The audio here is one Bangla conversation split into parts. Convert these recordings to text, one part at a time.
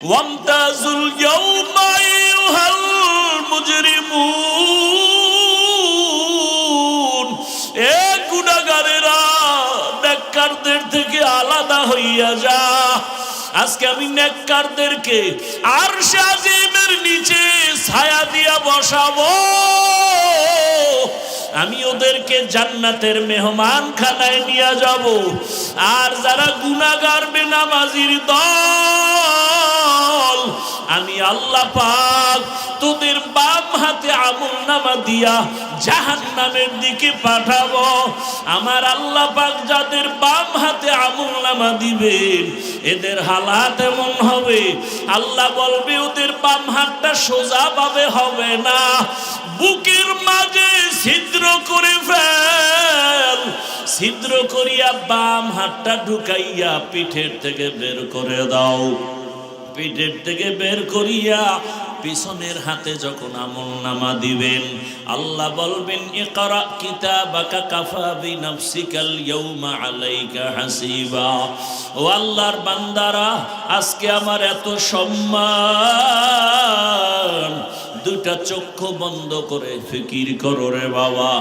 ওয়ামতাজুল ইয়াওমা আইয়ুহাল মুজরিমুন, এ গুনাহগারেরা নেককারদের থেকে আলাদা হইয়া যা। আজকে আমি নেককারদেরকে আরশে আজিমের নিচে ছায়া দিয়া বসাবো। আমি ওদেরকে জান্নাতের মেহমান খানায় নিয়ে যাব। আর যারা গুনাহগার বেনামাজির দল, আমি আল্লাহ পাক তোদের বাম হাতে আমলনামা দিয়া জাহান্নামের দিকে পাঠাবো। আমার আল্লাহ পাক যাদের বাম হাতে আমলনামা দিবেন, এদের হালাত এমন হবে, আল্লাহ বলবে ওদের বাম হাতটা সোজা ভাবে হবে না, বুকের মাঝে ছিদ্র করে ফেল। ছিদ্র করিয়া বাম হাতটা ঢুকাইয়া পিঠের থেকে বের করে দাও। পিঠের থেকে বের করিয়া পিছনের হাতে যখন আমলনামা দিবেন, আল্লাহ বলবেন ইকরা কিতাবাকা কাফা বিনাফসিকাল ইয়াউমা আলাইকা হাসিবা। ও আল্লাহর বান্দারা, আজকে আমার এত সম্মান, দুইটা চক্ষু বন্ধ করে ফিকির করো রে বাবা।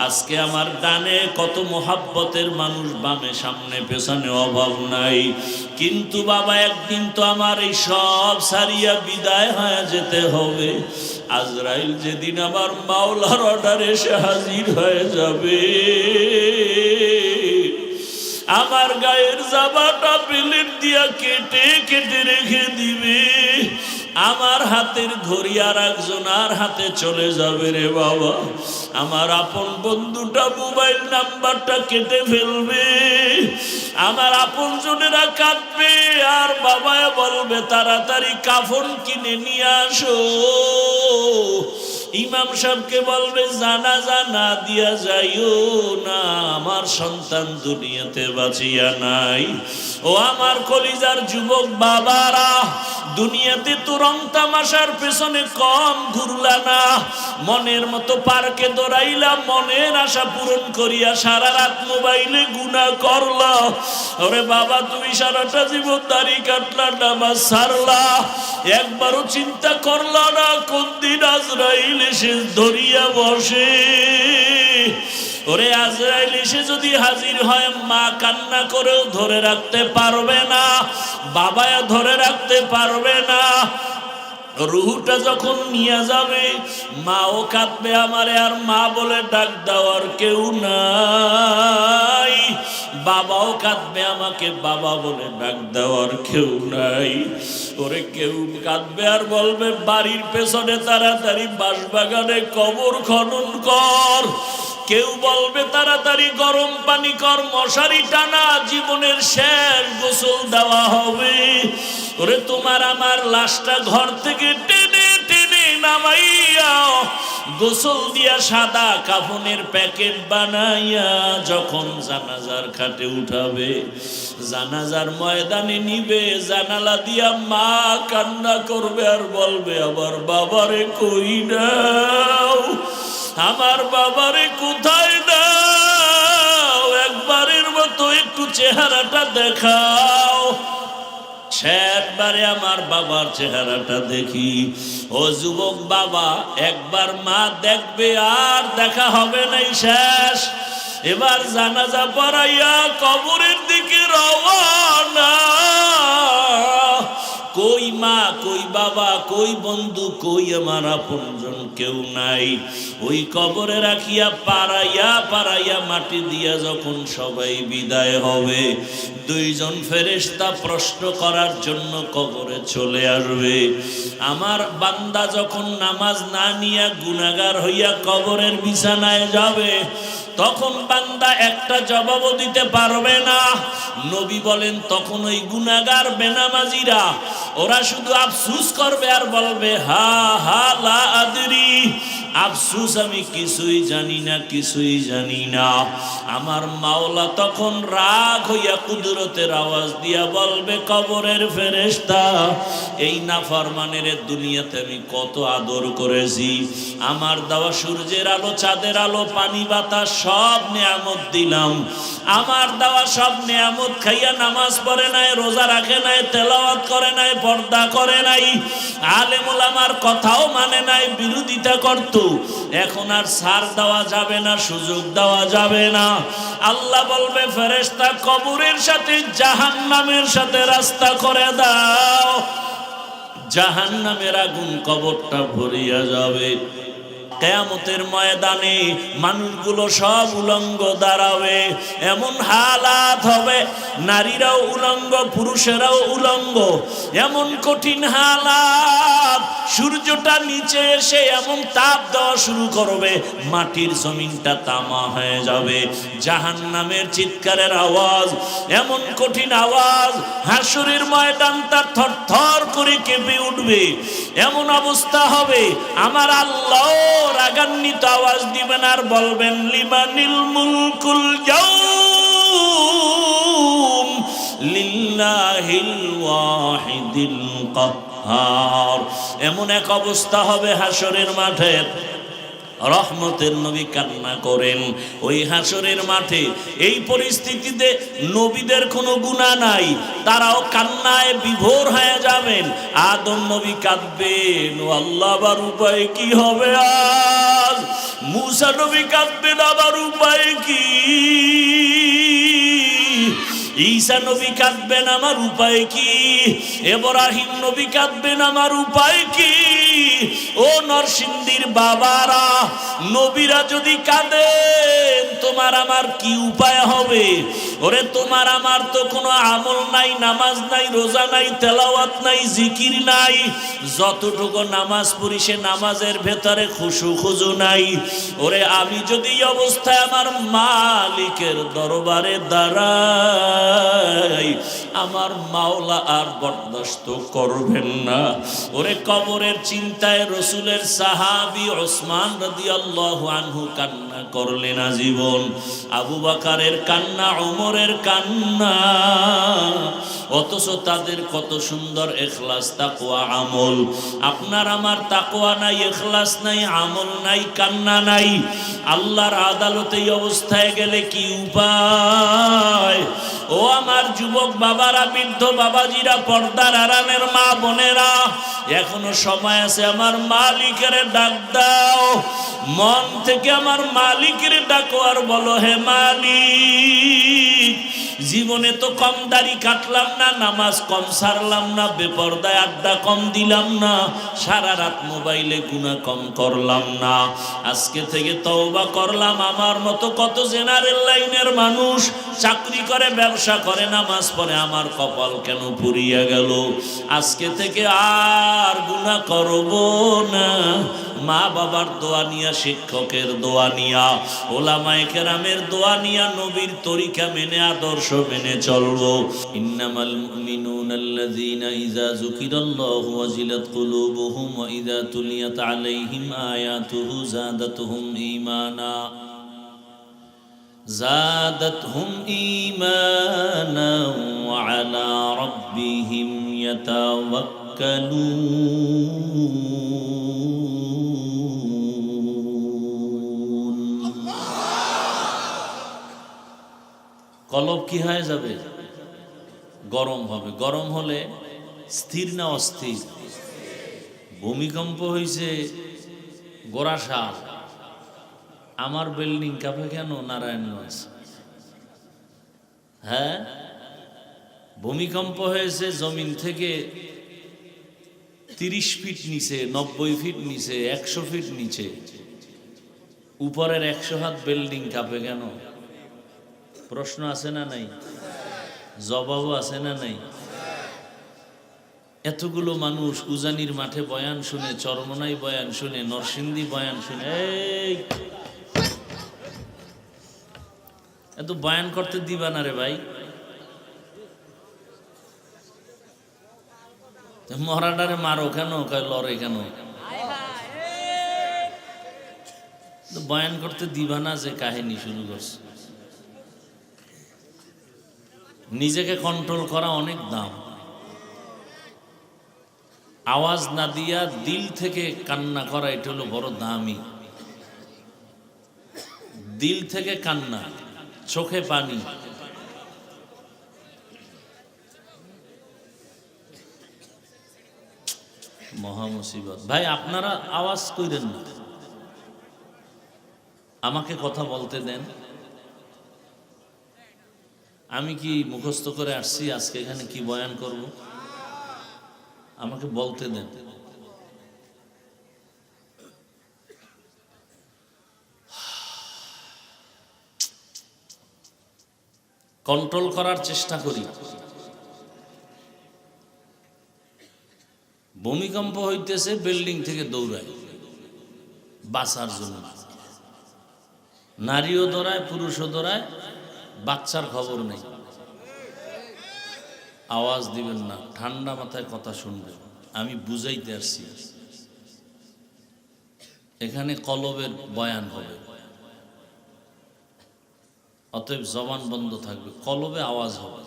আজকে আমার ডানে কত মোহাব্বতের মানুষ, বামে সামনে পেছনে অভাব নাই, কিন্তু বাবা একদিন তো আমার এই সব সারিয়া বিদায় হয়ে যেতে হবে। আজরাইল যেদিন আমার মাওলার অর্ডারে এসে হাজির হয়ে যাবে, আমার গায়ের জামাটা প্লেট দিয়া কেটে কেটে রেখে দিবে। আমার হাতের ঘড়ি আর একজনের হাতে চলে যাবে রে বাবা। আমার আপন বন্ধুটা মোবাইল নাম্বারটা কেটে ফেলবে। আমার আপন জনেরা কাঁদবে, আর বাবা বলবে তাড়াতাড়ি কাফন কিনে নিয়ে আসো। ইমাম সাহেবকে বলবে জানাজা না দিয়া যাইও না, আমার সন্তান দুনিয়াতে বাঁচিয়া নাই। ও আমার কলিজার যুবক বাবারা, দুনিয়াতে তো রং তামাশার পেছনে কম ঘুরলা না, মনের মতো পার্কে দৌড়াইলা, মনের আশা পূরণ করিয়া সারা রাত মোবাইলে গুনাহ করলা। ওরে বাবা, তুমি সারাটা জীবন দাড়ি কাটলা, নামাজ ছাড়লা, একবারও চিন্তা করলা না কোন দিন আজরাইল এসে ধরিয়া বসে। ওরে আজরাইল এসে যদি হাজির হয়, মা কান্না করেও ধরে রাখতে পারবে না, বাবা ধরে রাখতে পারবে না। রুহুটা যখন নিয়ে যাবে, মাও কাঁদবে আমারে, আর মা বলে ডাক দেওয়ার কেউ নাই। বাবাও কাঁদবে আমাকে, বাবা বলে ডাক দেওয়ার কেউ নাই। ওরে কেউ কাঁদবে আর বলবে বাড়ির পেছনে তাড়াতাড়ি বাঁশবাগানে কবর খনন কর। কেউ বলবে তাড়াতাড়ি গরম পানি কর, মশারি টানা, জীবনের শেষ গোসল দেওয়া হবে। ওরে তোমার আমার লাশটা ঘর থেকে টেনে টেনে নামাইয়া গোসল দিয়া সাদা কাফনের প্যাকেট বানাইয়া যখন জানাজার খাটে উঠাবে, জানাজার ময়দানে নিবে, জানালা দিয়া মা কান্না করবে আর বলবে আমার বাবারে কই নাও, আমার বাবারে কোথায় দাও, একবারের মতো একটু চেহারাটা দেখাও। শেষবারে আমার বাবার চেহারাটা দেখি। ও যুবক বাবা, একবার মা দেখবে আর দেখা হবে নাই, শেষ। এবার জানাজা পড়াইয়া কবরের দিকে রওনা। কই মা, কই বাবা, কই বন্ধু, কই আমার আপনজন, কেউ নাই। ওই কবরে রাখিয়া পাড়াইয়া পাড়াইয়া মাটি দিয়া যখন সবাই বিদায় হবে, দুইজন ফেরেশতা প্রশ্ন করার জন্য কবরে চলে আসবে। আমার বান্দা যখন নামাজ না নিয়া গুনাহগার হইয়া কবরের বিছানায় যাবে, তখন বান্দা একটা জবাবও দিতে পারবে না। নবী বলেন তখন ওই গুনাহগার বেনামাজিরা ওরা শুধু আফসোস করবে আর বলবে হা হা লা আদরি, আফসোস আমি কিছুই জানি না, কিছুই জানি না। আমার মাওলা তখন রাগ হইয়া কুদরতের আওয়াজ দিয়া বলবে কবরের ফেরেশতা, এই নাফরমানের দুনিয়াতে আমি কত আদর করেছি, আমার দেওয়া সূর্যের আলো, চাঁদের আলো, পানি বাতাস সব নিয়ামত দিলাম, আমার দেওয়া সব নিয়ামত খাইয়া নামাজ পড়ে নাই, রোজা রাখে নাই, তেলাওয়াত করে নাই, পর্দা করে নাই, আলেম ওলামার কথাও মানে নাই, বিরোধিতা করত। এখন আর ছাড় দেওয়া যাবে না, সুযোগ দেওয়া যাবে না। আল্লাহ বলবে ফেরেশতা কবরের সাথে জাহান্নামের সাথে রাস্তা করে দাও, জাহান্নামের আগুন কবরটা ভরিয়া যাবে। কিয়ামতের ময়দানে মানুষগুলো সব উলঙ্গ দাঁড়াবে, এমন হালাত হবে, নারীরাও উলঙ্গ, পুরুষেরাও উলঙ্গ, এমন কঠিন হালাত, সূর্যটা নিচে এসে এমন তাপ দেওয়া শুরু করবে, মাটির জমিনটা তামা হয়ে যাবে। জাহান্নামের চিৎকারের আওয়াজ, এমন কঠিন আওয়াজ, হাসরের ময়দানটা থরথর করে কেঁপে উঠবে। এমন অবস্থা হবে, আমার আল্লাহ রাগান্বিত আওয়াজ দিবেন আর বলবেন লিমানিল মুলকুল ইয়াউম লিল্লাহিল ওয়াহিদিল কাহ্হার। এমন এক অবস্থা হবে হাসরের মাঠে, রহমতের নবী কান্না করেন ওই হাসরের মাঠে। এই পরিস্থিতিতে নবীদের কোনো গুনাহ নাই, তারাও কান্নায় বিভোর হয়ে যাবেন। আদম নবী কাঁদবেন, ও আল্লাহ আবার উপায় কি হবে আজ? মুসা নবী কাঁদবেন, আবার উপায় কি? ঈসা নবী কাঁদবেন, আমার উপায় কি? ইব্রাহিম নবী কাঁদবেন, আমার উপায় কি? ও নরসিংদীর বাবারা, নবীরা যদি কাঁদেন তোমার আমার কি উপায় হবে? ওরে তোমার আমার তো কোনো আমল নাই, নামাজ নাই, রোজা নাই, তেলাওয়াত নাই, জিকির নাই। যতটুকু নামাজ পড়ি সে নামাজের ভেতরে খুশু খুজু নাই। ওরে আমি যদি এই অবস্থায় আমার মালিকের দরবারে দাঁড়াই, আমার মাওলা আর বরদাস্ত করবেন না। ওরে কবরের চিন্তায় রসুলের সাহাবী ওসমান রাদিয়াল্লাহু আনহু কান্না করলেন আজীবন। আবু বকরের কান্না, ওমরের কান্না, অথচ তাদের কত সুন্দর ইখলাস, তাকওয়া, আমল। আপনার আমার তাকওয়া নাই, ইখলাস নাই, আমল নাই, কান্না নাই। আল্লাহর আদালতে এই অবস্থায় গেলে কি উপায়? ও আমার যুবক বাবারা, বৃদ্ধ বাবাজিরা, পর্দার আড়ালের মা বোনেরা, এখনো সময় আছে। আমার মালিকের ডাক দাও, মন থেকে আমার মালিকের ডাকো আর বলো, হে মালিক, জীবনে তো কম দাড়ি কাটলাম না, নামাজ কম সারলাম না, বেপরদায় আড্ডা কম দিলাম না, সারা রাত মোবাইলে গুনাহ কম করলাম না। আজকে থেকে তওবা করলাম। আমার মতো কত জেনারেল লাইনের মানুষ চাকরি করে, ব্যবসা করে, নামাজ পড়ে, আমার কপাল কেন পুড়িয়া গেল? আজকে থেকে আর গুনাহ করব না। মা বাবার দোয়া নিয়া, শিক্ষকের দোয়া নিয়া, ওলামায়ে কেরামের দোয়া নিয়া, নবীর তরিকা মেনে, আদর্শ মেনে চলবো। ইন্নামাল মুমিনুনা আল্লাযীনা ইযা যুকিরাল্লাহু ওয়াজিলাত কুলুবুহুম ওয়া ইযা তুলিয়াত আলাইহিম আয়াতুহু যাদাতুহুম ঈমানা ওয়া আলা রাব্বিহিম ইয়াতাওয়াক্কালুন। কলব কি হয়ে যাবে? গরম হবে। গরম হলে স্থির না অস্থির? ভূমিকম্প হয়েছে গোরাশাল, আমার বিল্ডিং কাঁপে কেন নারায়ণগঞ্জ? হ্যাঁ, ভূমিকম্প হয়েছে জমিন থেকে 30 ফিট নিচে, 90 ফিট নিচে, 100 ফিট নিচে, উপরের 100 হাত বিল্ডিং কাঁপে কেন? প্রশ্ন আছে না নাই? জবাবও আছে না নাই? এতগুলো মানুষ উজানির মাঠে বয়ান শুনে, চরমনাই বয়ান শুনে, নরসিংদী বয়ান শুনে, এই এত বয়ান করতে দিবা না রে ভাই। মরাডারে মারো কেন, লড়ে কেন? বয়ান করতে দিবা না যে কাহিনী শুরু করছে। নিজেকে কন্ট্রোল করা অনেক দাম। আওয়াজ না দিয়া দিল থেকে কান্না করা, এটা হলো বড় দামি। দিল থেকে কান্না, চোখে পানি। মহা মুসিবত। ভাই আপনারা আওয়াজ কইরেন না, আমাকে কথা বলতে দেন। আমি কি মুখস্থ করে আসছি আজকে এখানে কি বয়ান করব? আমাকে বলতে দেন। কন্ট্রোল করার চেষ্টা করি। ভূমিকম্প হইতেছে, বিল্ডিং থেকে দৌড়ায় বাঁচার জন্য। নারীও দৌড়ায়, পুরুষও দৌড়ায়, বাচ্চার খবর নেই। আওয়াজ দিবেন না, ঠান্ডা মাথায় কথা শুনবেন। আমি বুঝাইতে আসছি, এখানে কলবের বয়ান হবে, অতএব জবান বন্ধ থাকবে। কলবে আওয়াজ হবে,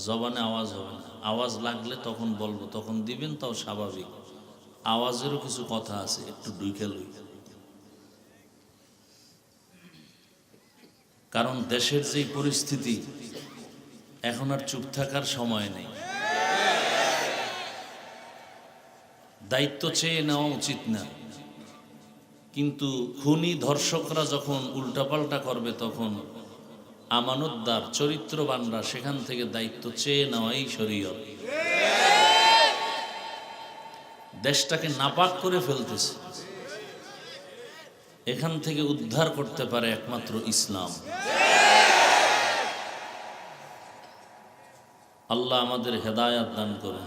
জবানে আওয়াজ হবে না। আওয়াজ লাগলে তখন বলবো, তখন দিবেন, তাও স্বাভাবিক। আওয়াজেরও কিছু কথা আছে, একটু ঢুকে লই। কারণ দেশের যেই পরিস্থিতি, এখন আর চুপ থাকার সময় নেই। দায়িত্ব চেয়ে নেওয়া উচিত না, কিন্তু খুনি ধর্ষকরা যখন উল্টাপাল্টা করবে, তখন আমানতদার চরিত্রবানরা সেখান থেকে দায়িত্ব চেয়ে নেওয়াই শরীয়ত। দেশটাকে নাপাক করে ফেলতেছে, এখান থেকে উদ্ধার করতে পারে একমাত্র ইসলাম। আল্লাহ আমাদের হেদায়াত দান করুন।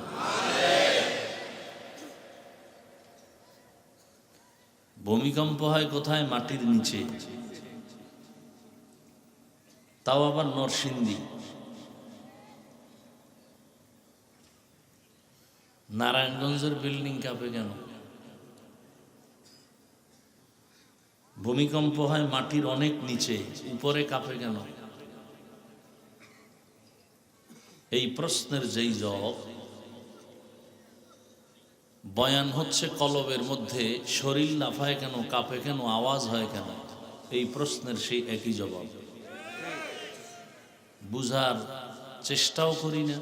ভূমিকম্প হয় কোথায়? মাটির নিচে, তাও আবার নরসিংদী। নারায়ণগঞ্জের বিল্ডিং কাঁপে কেন? ভূমিকম্প হয় মাটির অনেক নিচে, উপরে কাঁপে কেন? এই প্রশ্নের যেই জবাব, বয়ান হচ্ছে কলবের মধ্যে শরীর লাফায় কেন, কাঁপে কেন, আওয়াজ হয় কেন, এই প্রশ্নের সেই একই জবাব। বুঝার চেষ্টাও করি না,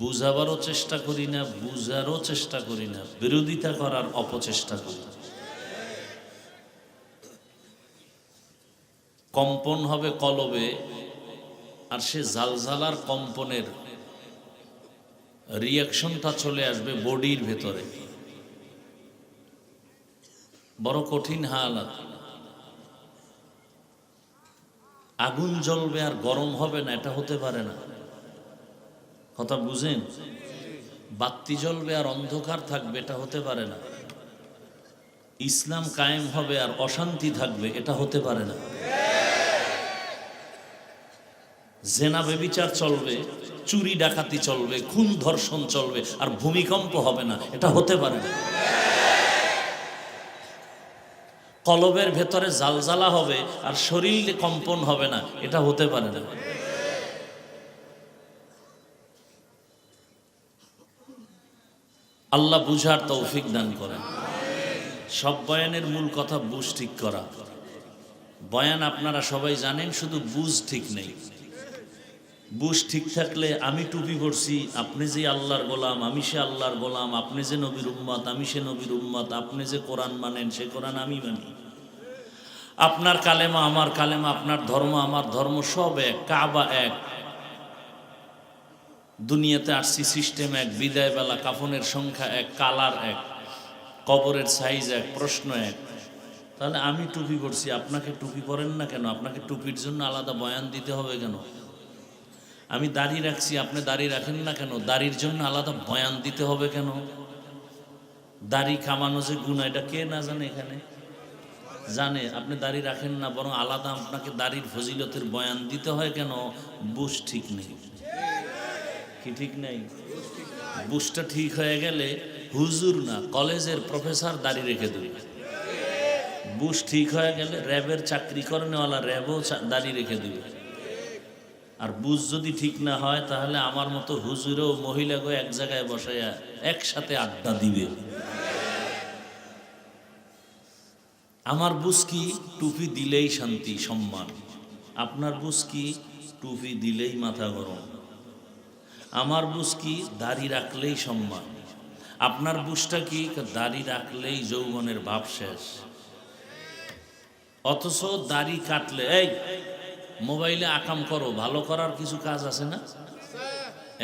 বুঝাবারও চেষ্টা করি না, বুঝারও চেষ্টা করি না, বিরোধিতা করার অপচেষ্টা করি। কম্পন হবে কলবে, আর সে জালজালার কম্পনের রিয়াকশনটা চলে আসবে বডির ভেতরে। বড় কঠিন হালাত। আগুন জ্বলবে আর গরম হবে না, এটা হতে পারে না। কথা বুঝেন? বাতি জ্বলবে আর অন্ধকার থাকবে, এটা হতে পারে না। ইসলাম কায়েম হবে আর অশান্তি থাকবে, এটা হতে পারে না। জেনা বেবিচার চলবে, চুরি ডাকাতি চলবে, খুন ধর্ষণ চলবে, আর ভূমিকম্প হবে না, এটা হতে পারে না। কলবের ভেতরে জালজালা হবে আর শরীরে কম্পন হবে না, এটা হতে পারে না। আল্লাহ বুঝার তৌফিক দান করেন। সব বয়ানের মূল কথা বুঝ ঠিক করা। বয়ান আপনারা সবাই জানেন, শুধু বুঝ ঠিক নেই। বুঝ ঠিক থাকলে, আমি টুপি পরছি, আপনি যে আল্লাহর গোলাম, আমি সে আল্লাহর গোলাম, আপনি যে নবীর উম্মত, আমি সে নবীর উম্মত, আপনি যে কোরআন মানেন, সে কোরআন আমি মানি, আপনার কালেমা আমার কালেমা, আপনার ধর্ম আমার ধর্ম, সব এক, কাবা এক, দুনিয়াতে আসছি সিস্টেম এক, বিদায় বেলা কাফনের সংখ্যা এক, কালার এক, কবরের সাইজ এক, প্রশ্ন এক। তাহলে আমি টুপি পরছি, আপনাকে টুপি পরেন না কেন? আপনাকে টুপির জন্য আলাদা বয়ান দিতে হবে কেন? আমি দাড়ি রাখছি, আপনি দাড়ি রাখেন না কেন? দাড়ির জন্য আলাদা বয়ান দিতে হবে কেন? দাড়ি কামানো যে গুনাহ, এটা কে না জানে? এখানে জানে। আপনি দাড়ি রাখেন না, বরং আলাদা আপনাকে দাড়ির ফজিলতের বয়ান দিতে হয় কেন? বুঝ ঠিক নেই। কি ঠিক নেই? বুঝটা ঠিক হয়ে গেলে হুজুর না, কলেজের প্রফেসর দাড়ি রেখে দেবে। বুঝ ঠিক হয়ে গেলে র্যাবের চাকরি করেনেওয়ালা র্যাবও দাড়ি রেখে দেবে। আর বুঝ যদি ঠিক না হয়, তাহলে আমার মতো হুজুরও মহিলাকে এক জায়গায় বসাইয়া একসাথে আড্ডা দিবে। আমার বুঝ কি টুপি দিলেই শান্তি সম্মান, আপনার বুঝ কি টুপি দিলেই মাথা গরম, আমার বুঝ কি দাড়ি রাখলেই সম্মান, আপনার বুঝটা কি দাড়ি রাখলেই যৌবনের ভাব শেষ। অথচ দাড়ি কাটলে, এই মোবাইলে আকাম করো, ভালো করার কিছু কাজ আছে না?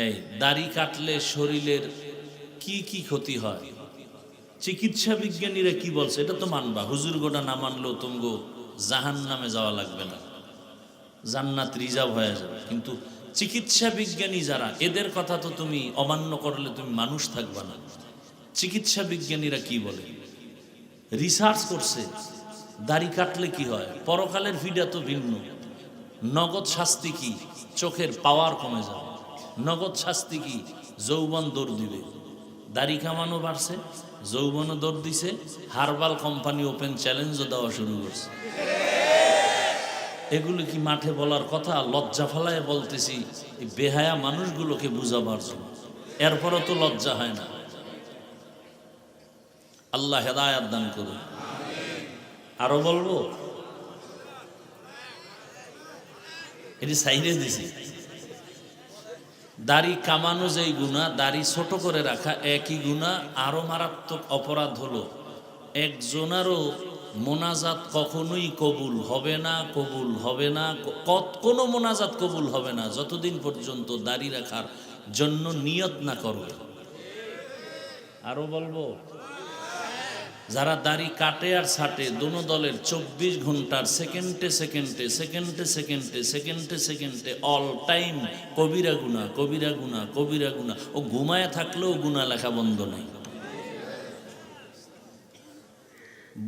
এই দাড়ি কাটলে শরীরের কি কি ক্ষতি হয়, চিকিৎসা বিজ্ঞানীরা কি বলছে এটা তো মানবা, হুজুর গোটা না মানলেও তুমগো জাহান নামে যাওয়া লাগবে না, জান্নাত রিজার্ভ হয়ে যাবে। কিন্তু চিকিৎসা বিজ্ঞানী যারা, এদের কথা তো তুমি অমান্য করলে তুমি মানুষ থাকবা না। চিকিৎসা বিজ্ঞানীরা কি বলে, রিসার্চ করছে দাড়ি কাটলে কি হয়, পরকালের ভিডা তো ভিন্ন। নগদ শাস্তি কি, চোখের পাওয়ার কমে যাবে। নগদ শাস্তি কি, যৌবন দৌড় দিবে। দাড়ি কামানো বাড়ছে, যৌবনও দৌড় দিছে, হারবাল কোম্পানি ওপেন চ্যালেঞ্জও দেওয়া শুরু করছে। এগুলো কি মাঠে বলার কথা? লজ্জা ফেলায় বলতেছি এই বেহায়া মানুষগুলোকে বুঝাবার জন্য, এরপরও তো লজ্জা হয় না। আল্লাহ হেদায়াত দান করুন। আরো বলবো, এটি সাইডে দিছি। দাড়ি কামানো যেই গুনাহ, দাড়ি ছোট করে রাখা একই গুনাহ। আরো মারাত্মক অপরাধ হলো একজনারও মোনাজাত কখনোই কবুল হবে না, কবুল হবে না, কোনো মোনাজাত কবুল হবে না যতদিন পর্যন্ত দাড়ি রাখার জন্য নিয়ত না করবে। আরো বলবো, যারা দাড়ি কাটে আর ছাটে দোনো দলের 24 ঘন্টার সেকেন্ডে সেকেন্ডে সেকেন্ডে সেকেন্ডে সেকেন্ডে সেকেন্ডে অল টাইম কবিরা গুনাহ, কবিরা গুনাহ, কবিরা গুনাহ। ও ঘুমায় থাকলেও গুনাহ লেখা বন্ধ নেই।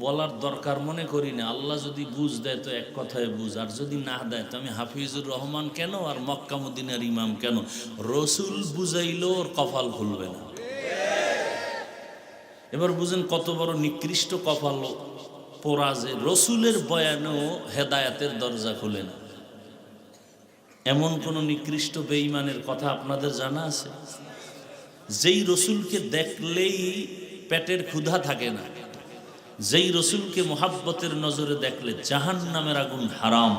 বলার দরকার মনে করি না। আল্লাহ যদি বুঝ দেয় তো এক কথায় বুঝ, আর যদি না দেয় তো আমি হাফিজুর রহমান কেন আর মক্কা মদিনার ইমাম কেন? রসুল বুঝাইলেও ওর কপাল খুলবে না। এবার বুঝেন কত বড় নিকৃষ্ট কপাল পোড়া যে রসুলের বয়ানেও হেদায়াতের দরজা খুলে না। এমন কোন নিকৃষ্ট বেঈমানের কথা আপনাদের জানা আছে? যেই রসুলকে দেখলেই পেটের ক্ষুধা থাকে না, যেই রসুলকে মোহাব্বতের নজরে দেখলে জাহান্নামের আগুন হারাম,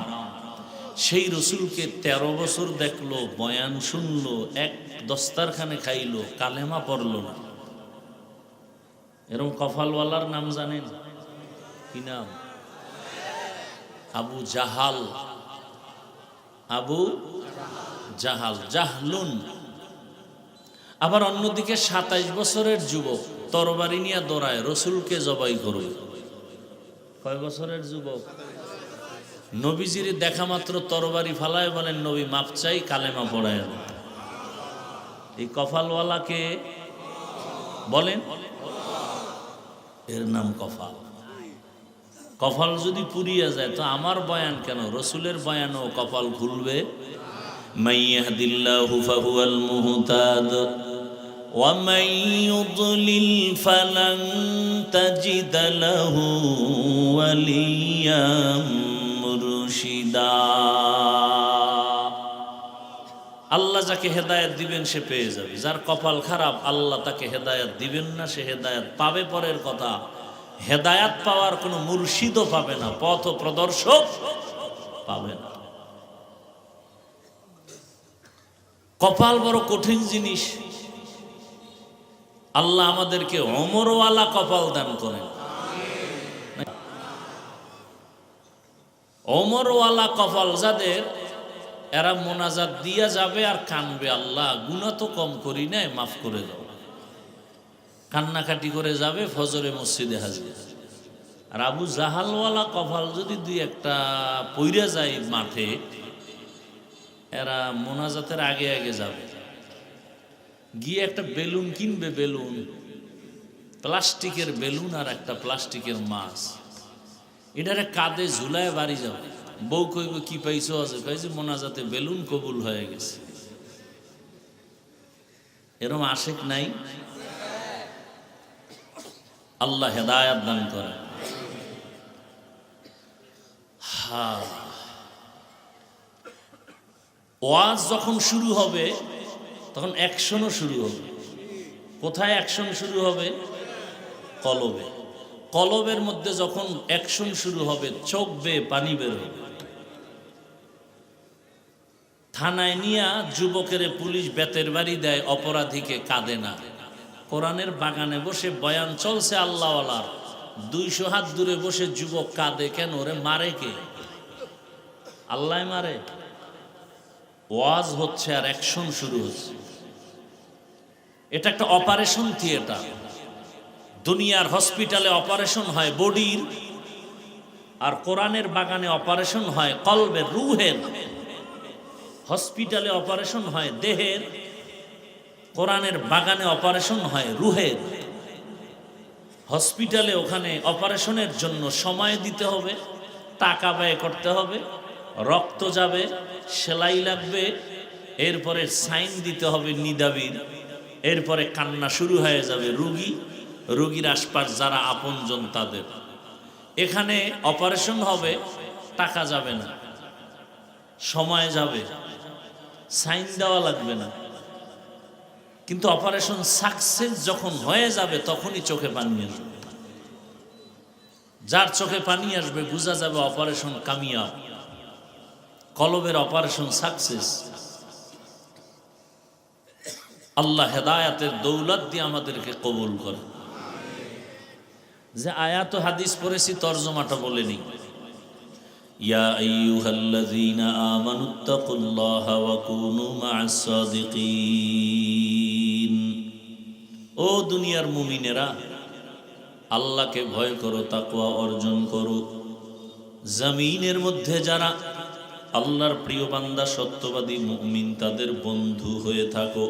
সেই রসুলকে 13 বছর দেখলো, বয়ান শুনলো, এক দস্তারখানে খাইলো, কালেমা পড়লো না। এরকম কপালওয়ালার নাম জানেন কি নাম? আবু জাহাল। আবু জাহাল, জাহলুন। আবার অন্যদিকে 27 বছরের যুবক তরবারি নিয়ে দৌড়ায় রসুলকে জবাই করবে। কয় বছরের যুবক? নবীজির দেখা মাত্র তরবারি ফালায় বলেন নবী মাপ চাই, কালেমা পড়ায়। এই কপালওয়ালাকে বলেন, এর নাম কপাল। কপাল যদি পুরিয়া যায় তো আমার বয়ান কেন, রসুলের বয়ানও কপাল খুলবে। মাইয়াহদিল্লাহু ফাহুয়াল মুহতাদ ওয়া মান ইউদ্লিল ফালান তাজিদ লাহু ওয়ালিয়াম মুরশিদা। আল্লাহ যাকে হেদায়েত দিবেন সে পেয়ে যাবে, যার কপাল খারাপ আল্লাহ তাকে হেদায়েত দিবেন না, সে হেদায়েত পাবে পরের কথা। হেদায়েত পাওয়ার কোনো মুর্শিদও পাবে না, পথ প্রদর্শক পাবে না। কপাল বড় কঠিন জিনিস। আল্লাহ আমাদেরকে ওমরওয়ালা কপাল দান করেন। ওমরওয়ালা কপাল যাদের, এরা মোনাজাত দিয়া যাবে আর কানবে, আল্লাহ গুনাহ তো কম করি নাই, মাফ করে দাও। কান্নাকাটি করে যাবে, ফজরে মসজিদে হাজির। আর আবু জাহালওয়ালা কপাল যদি দুই একটা পইরা যায় মাঠে, এরা মোনাজাতের আগে আগে যাবে, গিয়ে একটা বেলুন কিনবে, বেলুন, প্লাস্টিকের বেলুন আর একটা প্লাস্টিকের মাছ, এটারে কাঁধে ঝুলায় বাড়ি যাবে। বউ কইব কি পাইছো? আছে পাইছে মোনাজাতে বেলুন কবুল হয়ে গেছে। এরম আশেক নাই? আল্লাহ হেদায়াত দান করে। ওয়াজ যখন শুরু হবে তখন অ্যাকশনও শুরু হবে। কোথায় অ্যাকশন শুরু হবে? কলবে। কলবের মধ্যে যখন অ্যাকশন শুরু হবে, চোখ বেয়ে পানি বের হবে। থানায় নিয়া যুবকের পুলিশ বেতের বাড়ি দেয়, অপরাধীকে কাঁদে না। কোরআনের বাগানে বসে বয়ান চলছে আল্লাহওয়ালার, 200 হাত দূরে বসে যুবক কাঁদে কেন? ওরে মারে কে? আল্লাহ মারে? ওয়াজ হচ্ছে আর অ্যাকশন শুরু হচ্ছে। এটা একটা অপারেশন থিয়েটার। দুনিয়ার হসপিটালে অপারেশন হয় বডির, আর কোরআনের বাগানে অপারেশন হয় কলবের, রুহের। হসপিটালে অপারেশন হয় দেহের, কোরআনের বাগানে অপারেশন হয় রুহের। হসপিটালে ওখানে অপারেশনের জন্য সময় দিতে হবে, টাকা ব্যয় করতে হবে, রক্ত যাবে, সেলাই লাগবে, এরপরে সাইন দিতে হবে নিদাবির, এরপরে কান্না শুরু হয়ে যাবে রুগীর আশপাশ যারা আপনজন তাদের। এখানে অপারেশন হবে, টাকা যাবে না, সময় যাবে, সাইন দেওয়া লাগবে না, কিন্তু অপারেশন সাকসেস যখন হয়ে যাবে তখনই চোখে পানি আসবে। যার চোখে পানি আসবে বোঝা যাবে অপারেশন কামিয়াব, কলবের অপারেশন সাকসেস। আল্লাহ হেদায়াতের দৌলত দিয়ে আমাদেরকে কবুল করে। যে আয়াত হাদিস পড়েছি তরজমাটা বলে নি। ইয়া আইয়ুহাল্লাযীনা আমানুত্তাকুল্লাহা ওয়া কুনু মা'আস সাদিকিন। ও দুনিয়ার মুমিনেরা, আল্লাহকে ভয় করো, তাকওয়া অর্জন করো। জমিনের মধ্যে যারা আল্লাহর প্রিয় বান্দা সত্যবাদী মুমিন, তাদের বন্ধু হয়ে থাকো।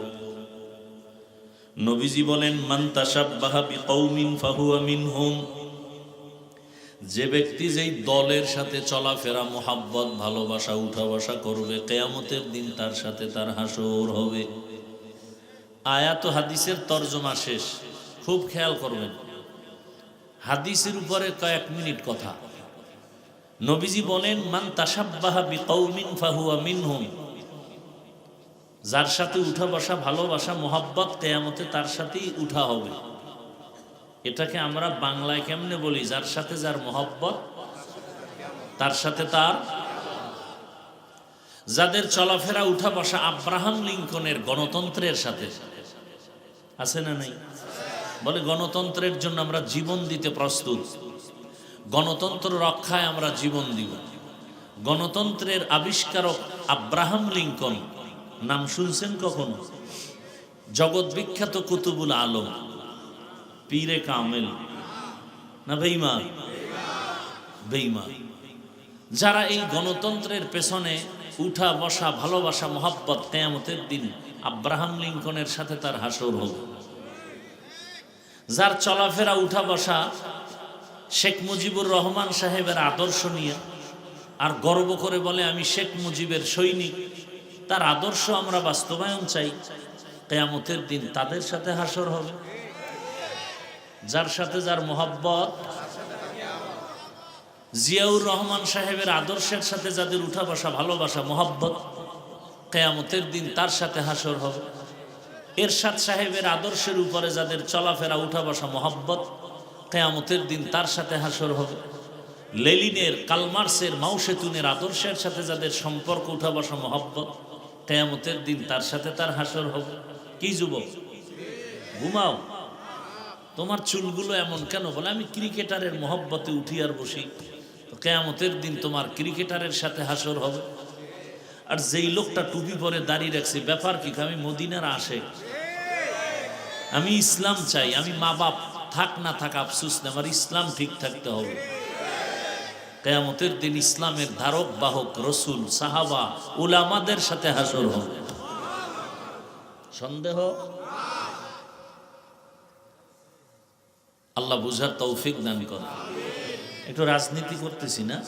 নবীজি বলেন, মান তাশাব্বাহা বিকৌমিন ফাহুয়া মিনহুম। যে ব্যক্তি যেই দলের সাথে চলাফেরা, মোহাব্বত, ভালোবাসা, উঠা বসা করবে, কিয়ামতের দিন তার সাথে তার হাসর হবে। আয়াত হাদিসের তরজমা শেষ, খুব খেয়াল করবেন। হাদিসের উপরে কয়েক মিনিট কথা। নবীজি বলেন, মান তাশাব্বাহা বিকৌমিন ফাহুয়া মিনহুম। যার সাথে উঠা বসা, ভালোবাসা, মোহাব্বত, কিয়ামতে তার সাথেই উঠা হবে। এটাকে আমরা বাংলায় কেমনে বলি? যার সাথে যার মোহাব্বত তার সাথে তার। যাদের চলাফেরা, উঠা বসা আব্রাহাম লিঙ্কনের গণতন্ত্রের সাথে আছে না নাই? বলে গণতন্ত্রের জন্য আমরা জীবন দিতে প্রস্তুত, গণতন্ত্র রক্ষায় আমরা জীবন দিব। গণতন্ত্রের আবিষ্কারক আব্রাহাম লিঙ্কন, নাম শুনছেন কখনো? জগৎ বিখ্যাত কুতুবুল আলম, পীরে কামেল না বেঈমান? বেঈমান। যারা এই গণতন্ত্রের পেছনে উঠা বসা, ভালোবাসা, মোহাব্বত, কিয়ামতের দিন আব্রাহাম লিঙ্কনের সাথে তার হাসর হবে। যার চলাফেরা, উঠা বসা শেখ মুজিবুর রহমান সাহেবের আদর্শ নিয়ে, আর গর্ব করে বলে আমি শেখ মুজিবের সৈনিক, তার আদর্শ আমরা বাস্তবায়ন চাই, কিয়ামতের দিন তাদের সাথে হাসর হবে। যার সাথে যার মোহাব্বত, জিয়াউর রহমান সাহেবের আদর্শের সাথে যাদের উঠা বসা, ভালোবাসা, মোহাব্বত, কিয়ামতের দিন তার সাথে হাসর হবে। এরশাদ সাহেবের আদর্শের উপরে যাদের চলাফেরা, উঠা বসা, মোহাব্বত, কিয়ামতের দিন তার সাথে হাসর হবে। লেনিনের, কালমার্সের, মাওসেতুনের আদর্শের সাথে যাদের সম্পর্ক, উঠা বসা, মোহাব্বত, কিয়ামতের দিন তার সাথে তার হাসর হবে। কি যুবক, ঘুমাও? তোমার চুলগুলো এমন কেন? বলে আমি ক্রিকেটারের মোহব্বতে উঠি আর বসি। কিয়ামতের দিন তোমার ক্রিকেটারের সাথে হাসর হবে। আর যেই লোকটা টুপি পরে দাঁড়িয়ে রাখছে, ব্যাপার কি? আমি মদিনার আশেক, আমি ইসলাম চাই, আমি মা বাপ থাক না থাক আফসুস না, আমার ইসলাম ঠিক থাকতে হবে। কিয়ামতের দিন ইসলামের ধারক বাহক রসুল, সাহাবা, উলামাদের সাথে হাসর হবে। সন্দেহ? আল্লাহ বুঝার তৌফিক দান করে। একটু রাজনীতি করতেছি না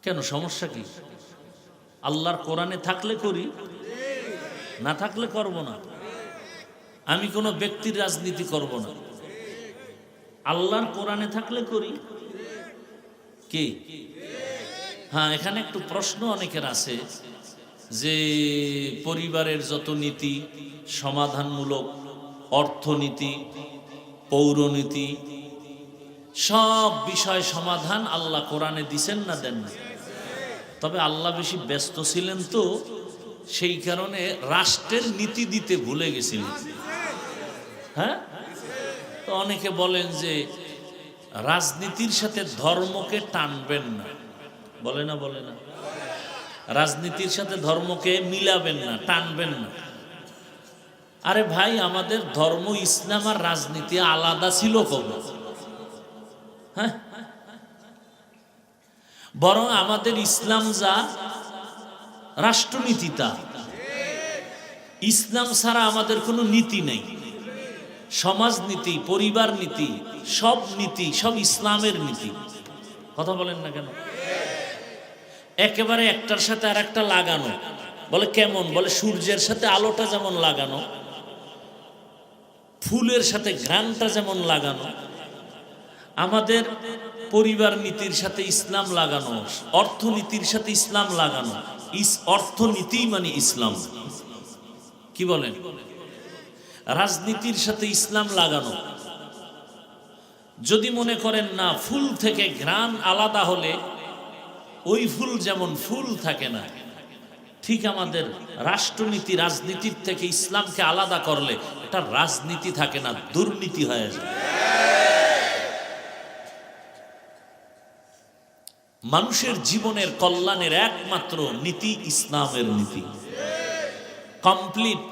কেন? সমস্যা কি? আল্লাহর কোরআনে থাকলে করি, না থাকলে করব না। আমি কোনো ব্যক্তির রাজনীতি করব না। আল্লাহর কোরআনে থাকলে করি। কি? হ্যাঁ, এখানে একটু প্রশ্ন অনেকের আছে যে পরিবারের যত নীতি, সমাধানমূলক অর্থনীতি, পৌরনীতি, সব বিষয় সমাধান আল্লাহ কোরআনে দিছেন না দেন না? তবে আল্লাহ বেশি ব্যস্ত ছিলেন তো, সেই কারণে রাষ্ট্রের নীতি দিতে ভুলে গেছিলেন। হ্যাঁ, তো অনেকে বলেন যে রাজনীতির সাথে ধর্মকে টানবেন না, বলে না? বলে না? রাজনীতির সাথে ধর্মকে মিলাবেন না, টানবেন না। আরে ভাই, আমাদের ধর্ম ইসলাম আর রাজনীতি আলাদা ছিল কবে? হ্যাঁ, বরং আমাদের ইসলাম যা, রাষ্ট্রনীতি তা। ইসলাম ছাড়া আমাদের কোনো নীতি নেই। সমাজনীতি, পরিবার নীতি, সব নীতি সব ইসলামের নীতি। কথা বলেন না কেন? একেবারে একটার সাথে আর একটা লাগানো। বলে কেমন? বলে সূর্যের সাথে আলোটা যেমন লাগানো, ফুলের সাথে ঘ্রাণটা যেমন লাগানো, আমাদের পরিবার নীতির সাথে ইসলাম লাগানো, অর্থনীতির সাথে ইসলাম লাগানো। অর্থনীতি মানে ইসলাম। কি বলেন? রাজনীতির সাথে ইসলাম লাগানো। যদি মনে করেন না ফুল থেকে ঘ্রাণ আলাদা হলে ওই ফুল যেমন ফুল থাকে না, ঠিক আমাদের রাষ্ট্রনীতি রাজনীতির থেকে ইসলামকে আলাদা করলে এটা রাজনীতি থাকে না, দুর্নীতি হয়ে যায়। মানুষের জীবনের কল্যাণের একমাত্র নীতি ইসলামের নীতি। কমপ্লিট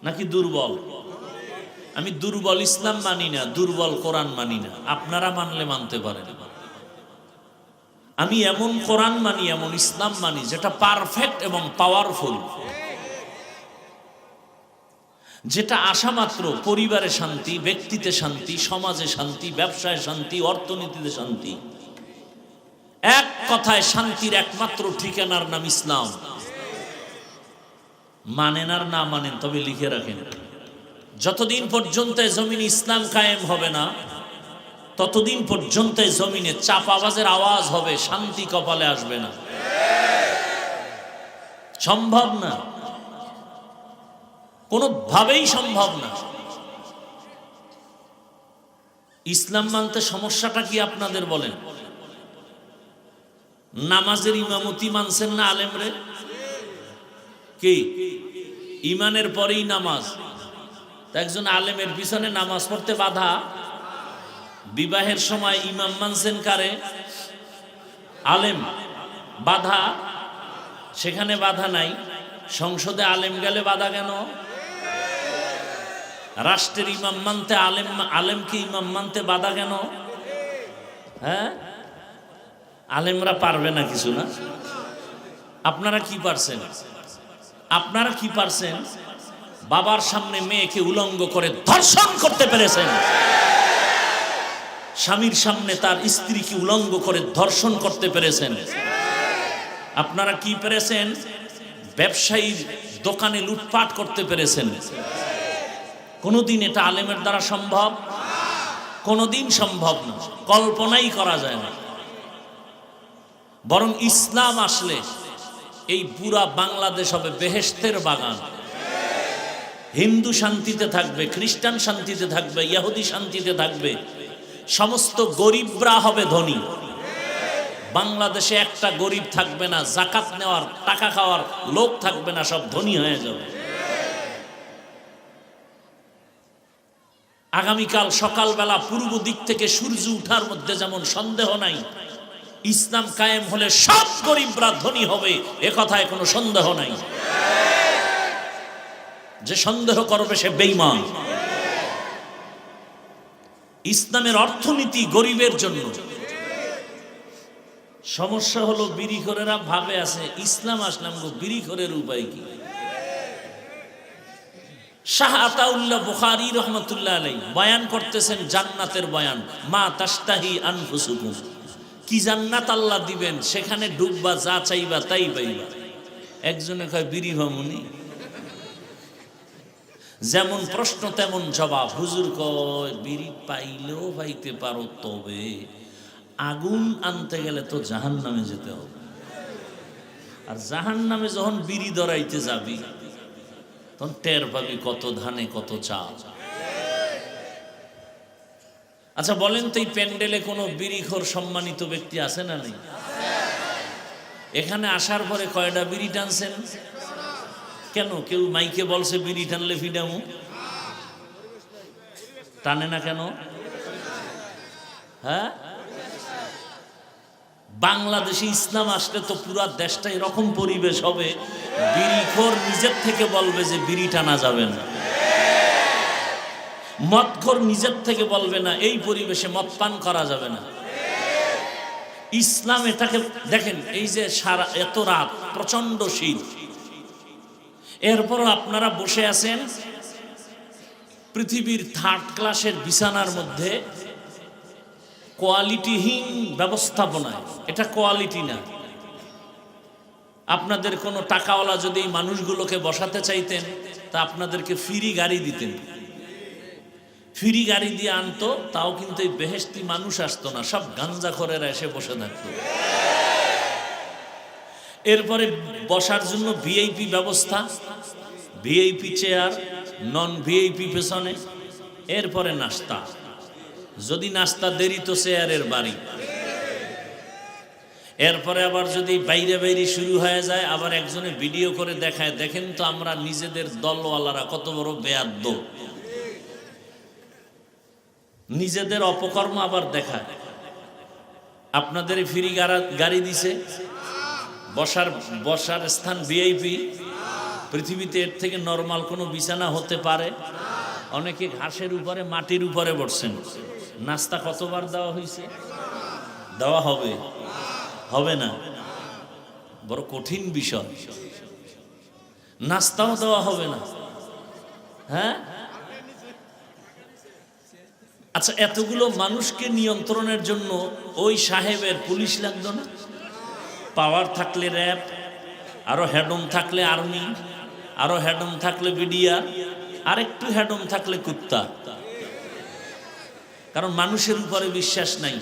নাকি দুর্বল? আমি দুর্বল ইসলাম মানি না, দুর্বল কোরআন মানি না। আপনারা মানলে মানতে পারেন। আমি এমন কোরআন মানি, এমন ইসলাম মানি যেটা পারফেক্ট এবং পাওয়ারফুল, যেটা আশা মাত্র পরিবারে শান্তি, ব্যক্তিতে শান্তি, সমাজে শান্তি, ব্যবসায় শান্তি, অর্থনীতিতে শান্তি। এক কথায় শান্তির একমাত্র ঠিকানার নাম ইসলাম। মানেন আর না মানেন, তবে লিখে রাখেন, যতদিন পর্যন্ত জমিনে ইসলাম কায়েম হবে না ততদিন পর্যন্ত জমিনে চাপাবাজের আওয়াজ হবে, শান্তি কপালে আসবে না। সম্ভব না, কোনোভাবেই সম্ভব না। ইসলাম মানতে সমস্যাটা কি আপনাদের বলেন? নামাজের ইমামতি মানছেন না আলেমরে? কি ইমানের পরেই নামাজ? একজন আলেমের পিছনে নামাজ পড়তে বাধা। বিবাহের সময় ইমাম মানছেন কারে? আলেম। বাধা সেখানে বাধা নাই, সংসদে আলেম গেলে বাধা কেন? রাষ্ট্রের ইমাম মানতে আলেমকে ইমাম মানতে বাধা কেন? হ্যাঁ, আলেমরা পারবে না কিছু না? আপনারা কি পারছেন? আপনারা কি পারছেন? বাবার সামনে মেয়েকে উলঙ্গ করে ধর্ষণ করতে পেরেছেন। স্বামীর সামনে তার স্ত্রীকে উলঙ্গ করে ধর্ষণ করতে পেরেছেন। আপনারা কি পেরেছেন? ব্যবসায়ীর দোকানে লুটপাট করতে পেরেছেন। কোনদিন এটা আলেমের দ্বারা সম্ভব? কোনদিন সম্ভব না, কল্পনাই করা যায় না। বরং ইসলাম আসলে এই পুরা বাংলাদেশ হবে বেহেশতের বাগান। হিন্দু শান্তিতে থাকবে, খ্রিস্টান শান্তিতে থাকবে, ইহুদি শান্তিতে থাকবে, সমস্ত গরিবরা হবে ধনী। বাংলাদেশে একটা গরিব থাকবে না, জাকাত নেওয়ার টাকা খাওয়ার লোক থাকবে না, সব ধনী হয়ে যাবে। আগামীকাল সকালবেলা পূর্ব দিক থেকে সূর্য উঠার মধ্যে যেমন সন্দেহ নাই, ইসলাম কায়েম হলে সব গরিবরা ধনী হবে, এ কথায় কোনো সন্দেহ নাই। যে সন্দেহ করবে সে বেঈমান। ইসলামের অর্থনীতি গরিবের জন্য। সমস্যা হলো বিড়িখোরেরা ভাবে আছে ইসলাম আসলাম গো, বিড়িখোরের উপায় কি? শাহ আতাউল্লাহ বুখারী রহমাতুল্লাহ আলাইহি বয়ান করতেছেন জান্নাতের বয়ান। মা তাশতাহি আনফুসুকুম, কি জান্নাত আল্লাহ দিবেন, সেখানে ডুববা, যা চাইবা তাই পাইবা। একজনে কয় বিড়ি ভামুনি। যেমন প্রশ্ন তেমন জবাব। হুজুর কয় বিড়ি পাইলেও পাইতে পারো, তবে আগুন আনতে গেলে তো জাহান্নামে যেতে হবে। আর জাহান্নামে যখন বিড়ি ধরাইতে যাবি তখন টের পাবি কত ধানে কত চাল। আচ্ছা বলেন তো, এই প্যান্ডেলে কোনো বিড়িখোর সম্মানিত ব্যক্তি আছে না নেই? এখানে আসার পরে কয়টা বিড়ি টানছেন? কেন কেউ মাইকে বলছে বিড়ি টানলে ফিডামু? টানে না কেন? হ্যাঁ, বাংলাদেশে ইসলাম আসলে তো পুরা দেশটা এরকম পরিবেশ হবে, বিড়িখোর নিজের থেকে বলবে যে বিড়ি টানা যাবে না, মদখোর নিজের থেকে বলবে না এই পরিবেশে মদ পান করা যাবে না। ইসলাম এটাকে দেখেন, এই যে সারা এত রাত প্রচন্ড শীত, এরপরও আপনারা বসে আছেন পৃথিবীর থার্ড ক্লাসের বিছানার মধ্যে, কোয়ালিটিহীন ব্যবস্থাপনায়। এটা কোয়ালিটি না। আপনাদের কোনো টাকাওয়ালা যদি এই মানুষগুলোকে বসাতে চাইতেন তা আপনাদেরকে ফ্রি গাড়ি দিতেন, ফ্রি গাড়ি দিয়ে আনতো, তাও কিন্তু এই বেহেশতি মানুষ আসতো না, সব গাঞ্জাখোরেরা এসে বসে থাকতো। এরপরে বসার জন্য ভিআইপি ব্যবস্থা, ভিআইপি চেয়ার, নন ভিআইপি পেছনে, এরপরে নাস্তা, যদি নাস্তা দেরি তো চেয়ারের বাড়ি, এরপরে আবার যদি বাইরে বাইরে শুরু হয়ে যায় আবার একজনে ভিডিও করে দেখায়, দেখেন তো আমরা নিজেদের দলওয়ালারা কত বড় বেয়াদ্দপ, নিজেদের অপকর্ম আবার দেখায়। আপনাদের ফ্রি গাড়ি দিছে, বসার স্থান ভিআইপি, পৃথিবীতে এর থেকে নরমাল কোনো বিছানা হতে পারে? অনেকে ঘাসের উপরে মাটির উপরে বসছেন। নাস্তা কতবার দেওয়া হয়েছে? দেওয়া হবে? হবে না? বড় কঠিন বিষয়। নাস্তাও দেওয়া হবে না। হ্যাঁ, আচ্ছা এতগুলো মানুষকে নিয়ন্ত্রণের জন্য ওই সাহেবের পুলিশ লাগতো না? পাওয়ার থাকলে র্যাব, আরো হেডম থাকলে আর্মি, আরো হেডম থাকলে বিডিআর, আর একটু হেডম থাকলে কুত্তা। কারণ মানুষের উপরে বিশ্বাস নাই,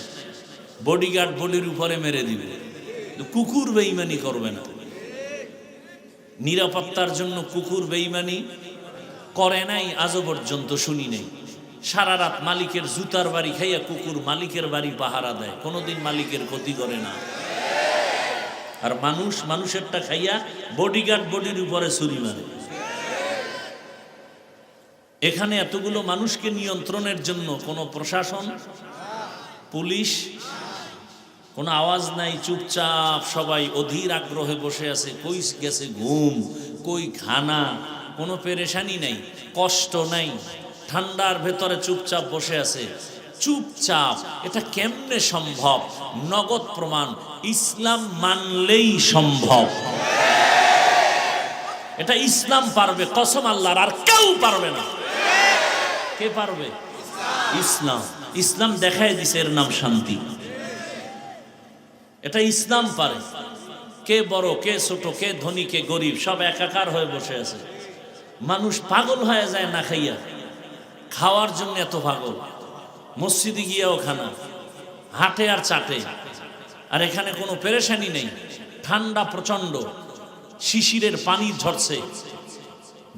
বডিগার্ড বডির উপরে মেরে দিবে, কুকুর বেঈমানি করবে না। নিরাপত্তার জন্য কুকুর বেঈমানি করে নাই, আজও পর্যন্ত শুনি নাই। সারা রাত মালিকের জুতার বাড়ি খাইয়া কুকুর মালিকের বাড়ি পাহারা দেয়, কোনোদিন মালিকের ক্ষতি করে না। আর মানুষেরটা খাইয়া বডিগার্ড বডির উপরে ছুরি মারে। এখানে এতগুলো মানুষকে নিয়ন্ত্রণের জন্য কোনো প্রশাসন, পুলিশ, কোনো আওয়াজ নাই, চুপচাপ সবাই অধীর আগ্রহে বসে আছে। কই গেছে ঘুম, কই খানা, কোনো পেরেশানি নাই, কষ্ট নাই, ঠান্ডার ভেতরে চুপচাপ বসে আছে, চুপচাপ। এটা কেমনে সম্ভব? নগদ প্রমাণ, ইসলাম মানলেই সম্ভব। এটা ইসলাম পারবে, কসম আল্লাহর, আর কেউ পারবে না। কে পারবে? ইসলাম। ইসলাম দেখায় দিছে, এর নাম শান্তি। এটা ইসলাম পারে। কে বড়, কে ছোট, কে ধনী, কে গরিব, সব একাকার হয়ে বসে আছে। মানুষ পাগল হয়ে যায় না খাইয়া, খাওয়ার জন্য এত পাগল। মসজিদে গিয়েও খানা, হাটে আর চাটে। আর এখানে কোনো পেরেশানি নেই, ঠান্ডা প্রচন্ড, শিশিরের পানি ঝরছে,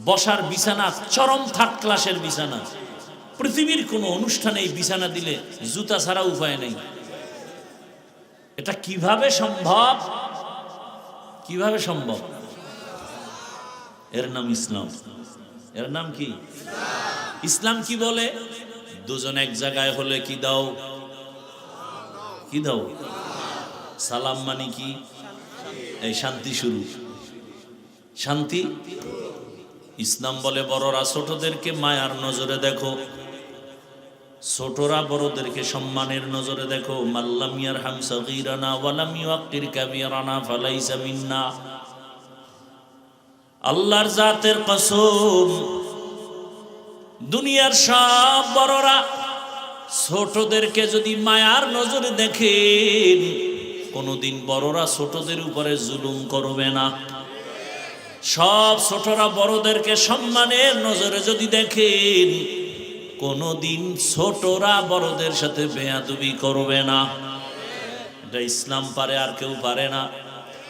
বসার বিছানা চরম থার্ড ক্লাসের বিছানা। পৃথিবীর কোনো অনুষ্ঠানে এই বিছানা দিলে জুতা ছাড়া উপায় নেই। এটা কিভাবে সম্ভব? কিভাবে সম্ভব? এর নাম ইসলাম। এর নাম কি? ইসলাম কি বলে? দুজন এক জায়গায় হলে কি দাও? কি দাও? সালাম মানে কি? এই শান্তি শুরু, শান্তি। ইসলাম বলে বড়রা ছোটদেরকে মায়ার নজরে দেখো, ছোটরা বড়দেরকে সম্মানের নজরে দেখো। মাল্লাম ইয়ারহাম সগীরানা ওয়ালাম ইউক্কির কাবীরানা ফালাইসা মিন্না। আল্লাহর জাতের কসম, দুনিয়ার সব বড়রা ছোটদেরকে যদি মায়ার নজরে দেখেন, কোনোদিন বড়রা ছোটদের উপরে জুলুম করবে না। সব ছোটরা বড়দেরকে সম্মানের নজরে যদি দেখেন, কোনোদিন ছোটরা বড়দের সাথে বেয়াদবি করবে না। এটা ইসলাম পারে, আর কেউ পারে না।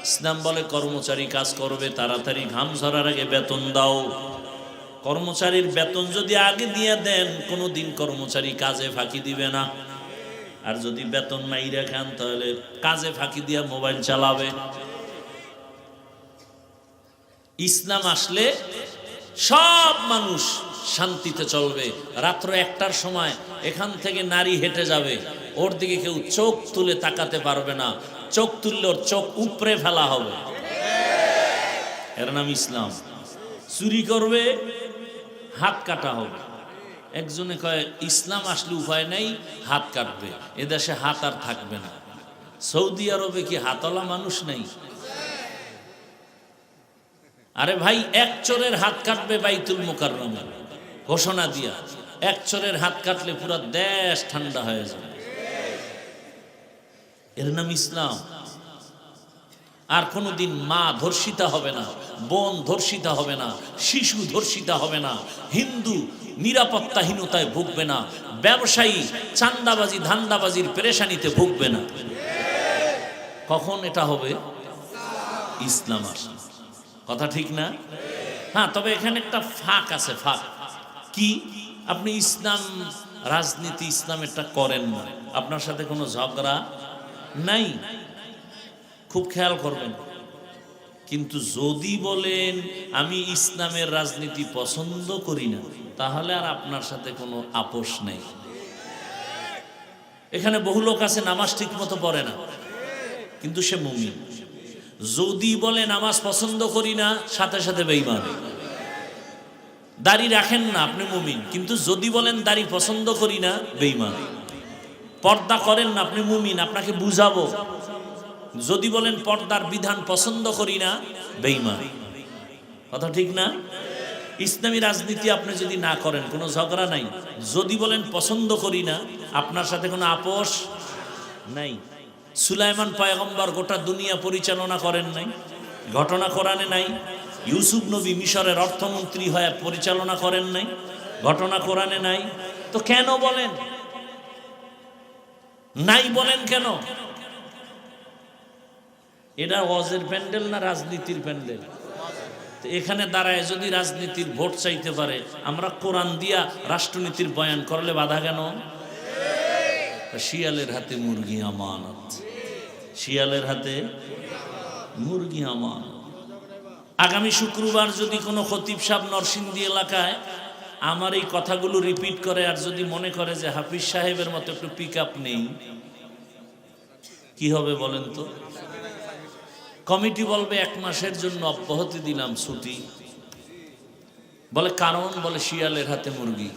ইসলাম বলে কর্মচারী কাজ করবে, তাড়াতাড়ি ঘাম ঝরার আগে বেতন দাও। কর্মচারীর বেতন যদি আগে দিয়ে দেন কোনোদিন কর্মচারী কাজে ফাঁকি দিবে না। আর যদি বেতন মাইরা খান তাহলে কাজে ফাঁকি দিয়ে মোবাইল চালাবে। ইসলাম আসলে সব মানুষ শান্তিতে চলবে। রাত্র 1টার সময় এখান থেকে নারী হেঁটে যাবে, ওর দিকে কেউ চোখ তুলে তাকাতে পারবে না। চোখ তুললে ওর চোখ উপরে ফেলা হবে। এর নাম ইসলাম। চুরি করবে, হাত কাটা হবে। একজনে কয় ইসলাম আসলে উপায় নাই, হাত কাটবে। এদেশে হাত আর থাকবে না। সৌদি আরবে কি হাতওয়ালা মানুষ নেই? আরে ভাই, এক চোরের হাত কাটবে বাইতুল মুকাররমে ঘোষণা দিয়া। এক চোরের হাত কাটলে পুরো দেশ ঠান্ডা হয়ে যাবে। এর নাম ইসলাম। আর কোনোদিন মা ধর্ষিতা হবে না, বোন ধর্ষিতা হবে না, শিশু ধর্ষিতা হবে না, হিন্দু নিরাপত্তাহীনতায় ভুগবে না, ব্যবসায়ী চান্দাবাজি ধান্দাবাজির পেরেশানিতে ভুগবে না। কখন এটা হবে? ইসলাম আসে। কথা ঠিক না? হ্যাঁ, তবে এখানে একটা ফাঁক আছে। ফাঁক কি? আপনি ইসলাম রাজনীতি ইসলামেরটা করেন না, আপনার সাথে কোনো ঝগড়া নাই, খুব খেয়াল করবেন। কিন্তু যদি বলেন আমি ইসলামের রাজনীতি পছন্দ করি না, তাহলে আর আপনার সাথে কোনো আপোষ নেই। এখানে বহু লোক আছে নামাজ ঠিক মতো পড়ে না, কিন্তু সে মুমিন। যদি বলে নামাজ পছন্দ করি না, সাথে সাথে বেঈমান। দাড়ি রাখেন না, আপনি মুমিন, কিন্তু যদি বলেন দাড়ি পছন্দ করি না, বেঈমান। পর্দা করেন না, আপনি মুমিন, আপনাকে বুঝাবো। যদি বলেন পর্দার বিধান পছন্দ করি না, বেঈমান। কথা ঠিক না? ইসলামী রাজনীতি আপনি যদি না করেন, কোনো ঝগড়া নাই। যদি বলেন পছন্দ করি না, আপনার সাথে কোনো আপোষ নাই। সুলাইমান পয়গম্বর গোটা দুনিয়া পরিচালনা করেন নাই, ঘটনা কোরআনে নাই। ইউসুফ নবী মিশরের অর্থমন্ত্রী হয়ে পরিচালনা করেন নাই, ঘটনা কোরআনে নাই। তো কেন বলেন নাই? বলেন কেন? এটা ওয়াজের প্যান্ডেল না রাজনীতির প্যান্ডেল? এখানে দাঁড়ায় যদি রাজনীতির ভোট চাইতে পারে, আমরা কোরআন দিয়া রাষ্ট্রনীতির বয়ান করলে বাধা কেন? শিয়ালের হাতে মুরগি আমানত, শিয়ালের হাতে মুরগি আমানত। আগামী শুক্রবার যদি কোনো খতিব সাহেব নরসিংদী এলাকায় আমার এই কথাগুলো রিপিট করে, আর যদি মনে করে যে হাফিজ সাহেবের মতো একটু পিক আপ নেই, কি হবে বলেন তো? কমিটি বলবে 1 মাসের জন্য অব্যাহতি দিলাম, ছুটি। বলে কারণ, বলে শিয়ালের হাতে মুরগি।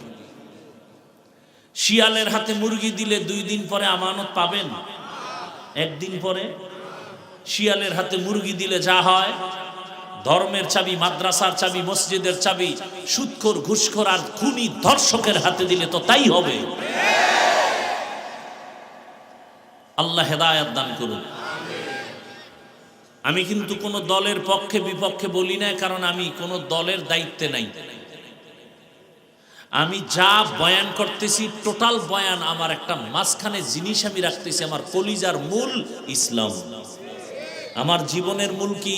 শিয়ালের হাতে মুরগি দিলে 2 দিন পরে আমানত পাবেন? 1 দিন পরে? শিয়ালের হাতে মুরগি দিলে যা হয়, ধর্মের চাবি, মাদ্রাসার চাবি, মসজিদের চাবি সুদখোর, ঘুষখোর আর খুনি ধর্ষকের হাতে দিলে তো তাই হবে। আল্লাহ হেদায়েত দান করুন। আমি কিন্তু কোনো দলের পক্ষে বিপক্ষে বলি না, কারণ আমি কোনো দলের দায়িত্বে নাই। আমি যা বয়ান করতেছি টোটাল বয়ান আমার একটা মাঝখানে জিনিস আমি রাখতেছি, আমার কলিজার মূল ইসলাম। আমার জীবনের মূল কি?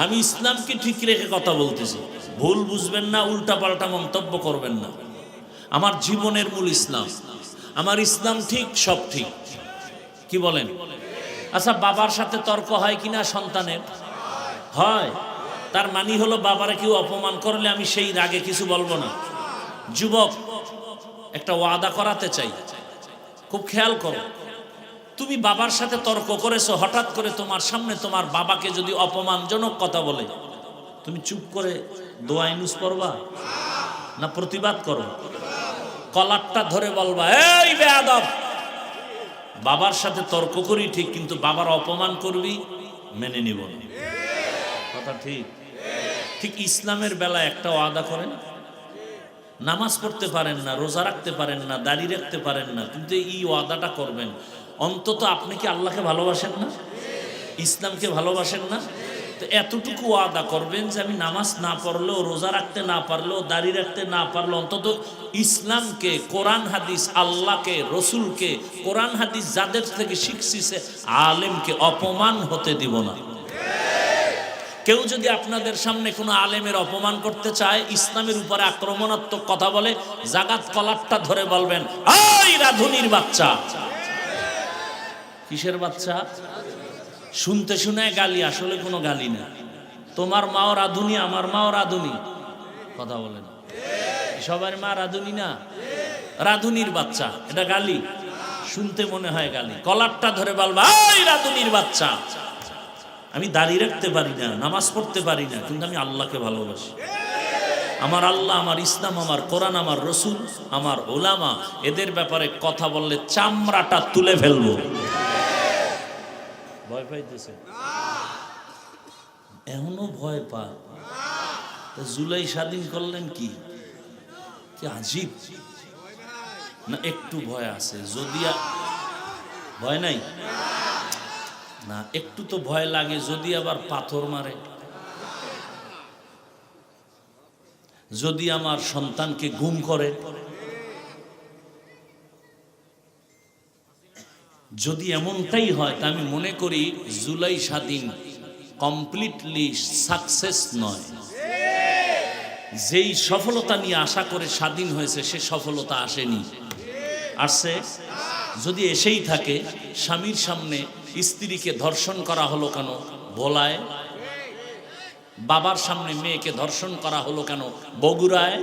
আমি ইসলামকে ঠিক রেখে কথা বলতেছি। ভুল বুঝবেন না, উল্টা পাল্টা মন্তব্য করবেন না। আমার জীবনের মূল ইসলাম। আমার ইসলাম ঠিক, সব ঠিক। কি বলেন? আচ্ছা, বাবার সাথে তর্ক হয় কিনা সন্তানের? হয়। তার মানে হলো বাবারে কেউ অপমান করলে আমি সেই রাগে কিছু বলবো না। যুবক, একটা ওয়াদা করাতে চাই, খুব খেয়াল করো। তুমি বাবার সাথে তর্ক করেছো, হঠাৎ করে তোমার সামনে তোমার বাবাকে যদি অপমানজনক কথা বলে, তুমি চুপ করে দোয়া ইনুস পড়বা না প্রতিবাদ করো? কলারটা ধরে বলবা, এই বেয়াদব, বাবার সাথে তর্ক করি ঠিক, কিন্তু বাবার অপমান করবি মেনে নিব না। কথা ঠিক? ঠিক ইসলামের বেলায় একটা ওয়াদা করেন। নামাজ পড়তে পারেন না, রোজা রাখতে পারেন না, দাড়ি রাখতে পারেন না, কিন্তু এই ওয়াদাটা করবেন। অন্তত আপনি কি আল্লাহকে ভালোবাসেন না? ইসলামকে ভালোবাসেন না? তো এতটুকু ওয়াদা করবেন যে আমি নামাজ না পড়লেও, রোজা রাখতে না পারলেও, দাড়ি রাখতে না পারলেও অন্তত ইসলামকে, কোরআন হাদিস, আল্লাহকে, রসুলকে, কোরআন হাদিস যাদের থেকে শিখছি সে আলেমকে অপমান হতে দিব না। কেউ যদি আপনাদের সামনে কোনো আলেমের অপমান করতে চায়, ইসলামের উপরে আক্রমণাত্মক কথা বলে, জাগাত কলারটা ধরে বলবেন, ওই রাধুনির বাচ্চা। কিসের বাচ্চা? শুনতে শুনে গালি, আসলে কোনো গালি না। তোমার মাও রাধুনি, আমার মাও রাধুনি, কথা বলেন। সবার মা রাধুনি না? রাধুনির বাচ্চা, এটা গালি? শুনতে মনে হয় গালি। কলারটা ধরে বলবা, ওই রাধুনির বাচ্চা। আমি দাড়ি রাখতে পারি না, নামাজ পড়তে পারি না, কিন্তু আমি আল্লাহকে ভালোবাসি। আমার আল্লাহ, আমার ইসলাম, আমার কোরআন, আমার রসুল, আমার ওলামা, এদের ব্যাপারে কথা বললে চামড়াটা তুলে ফেলবো। ভয় পাইতেছে? এখনো ভয় পা? জুলাই স্বাধীন করলেন কি আজীব না? একটু ভয় আছে? যদি ভয় নাই না, একটু তো ভয় লাগে, যদি আবার পাথর মারে, যদি আমার সন্তানকে গুম করে, যদি এমনটাই হয়, তা আমি মনে করি জুলাই স্বাধীন কমপ্লিটলি সাকসেস নয়। যেই সফলতা নিয়ে আশা করে স্বাধীন হয়েছে, সে সফলতা আসেনি। আসছে? যদি এসেই থাকে, স্বামীর সামনে স্ত্রীকে ধর্ষণ করা হলো কেন ভোলায়? বাবার সামনে মেয়েকে ধর্ষণ করা হলো কেন বগুড়ায়?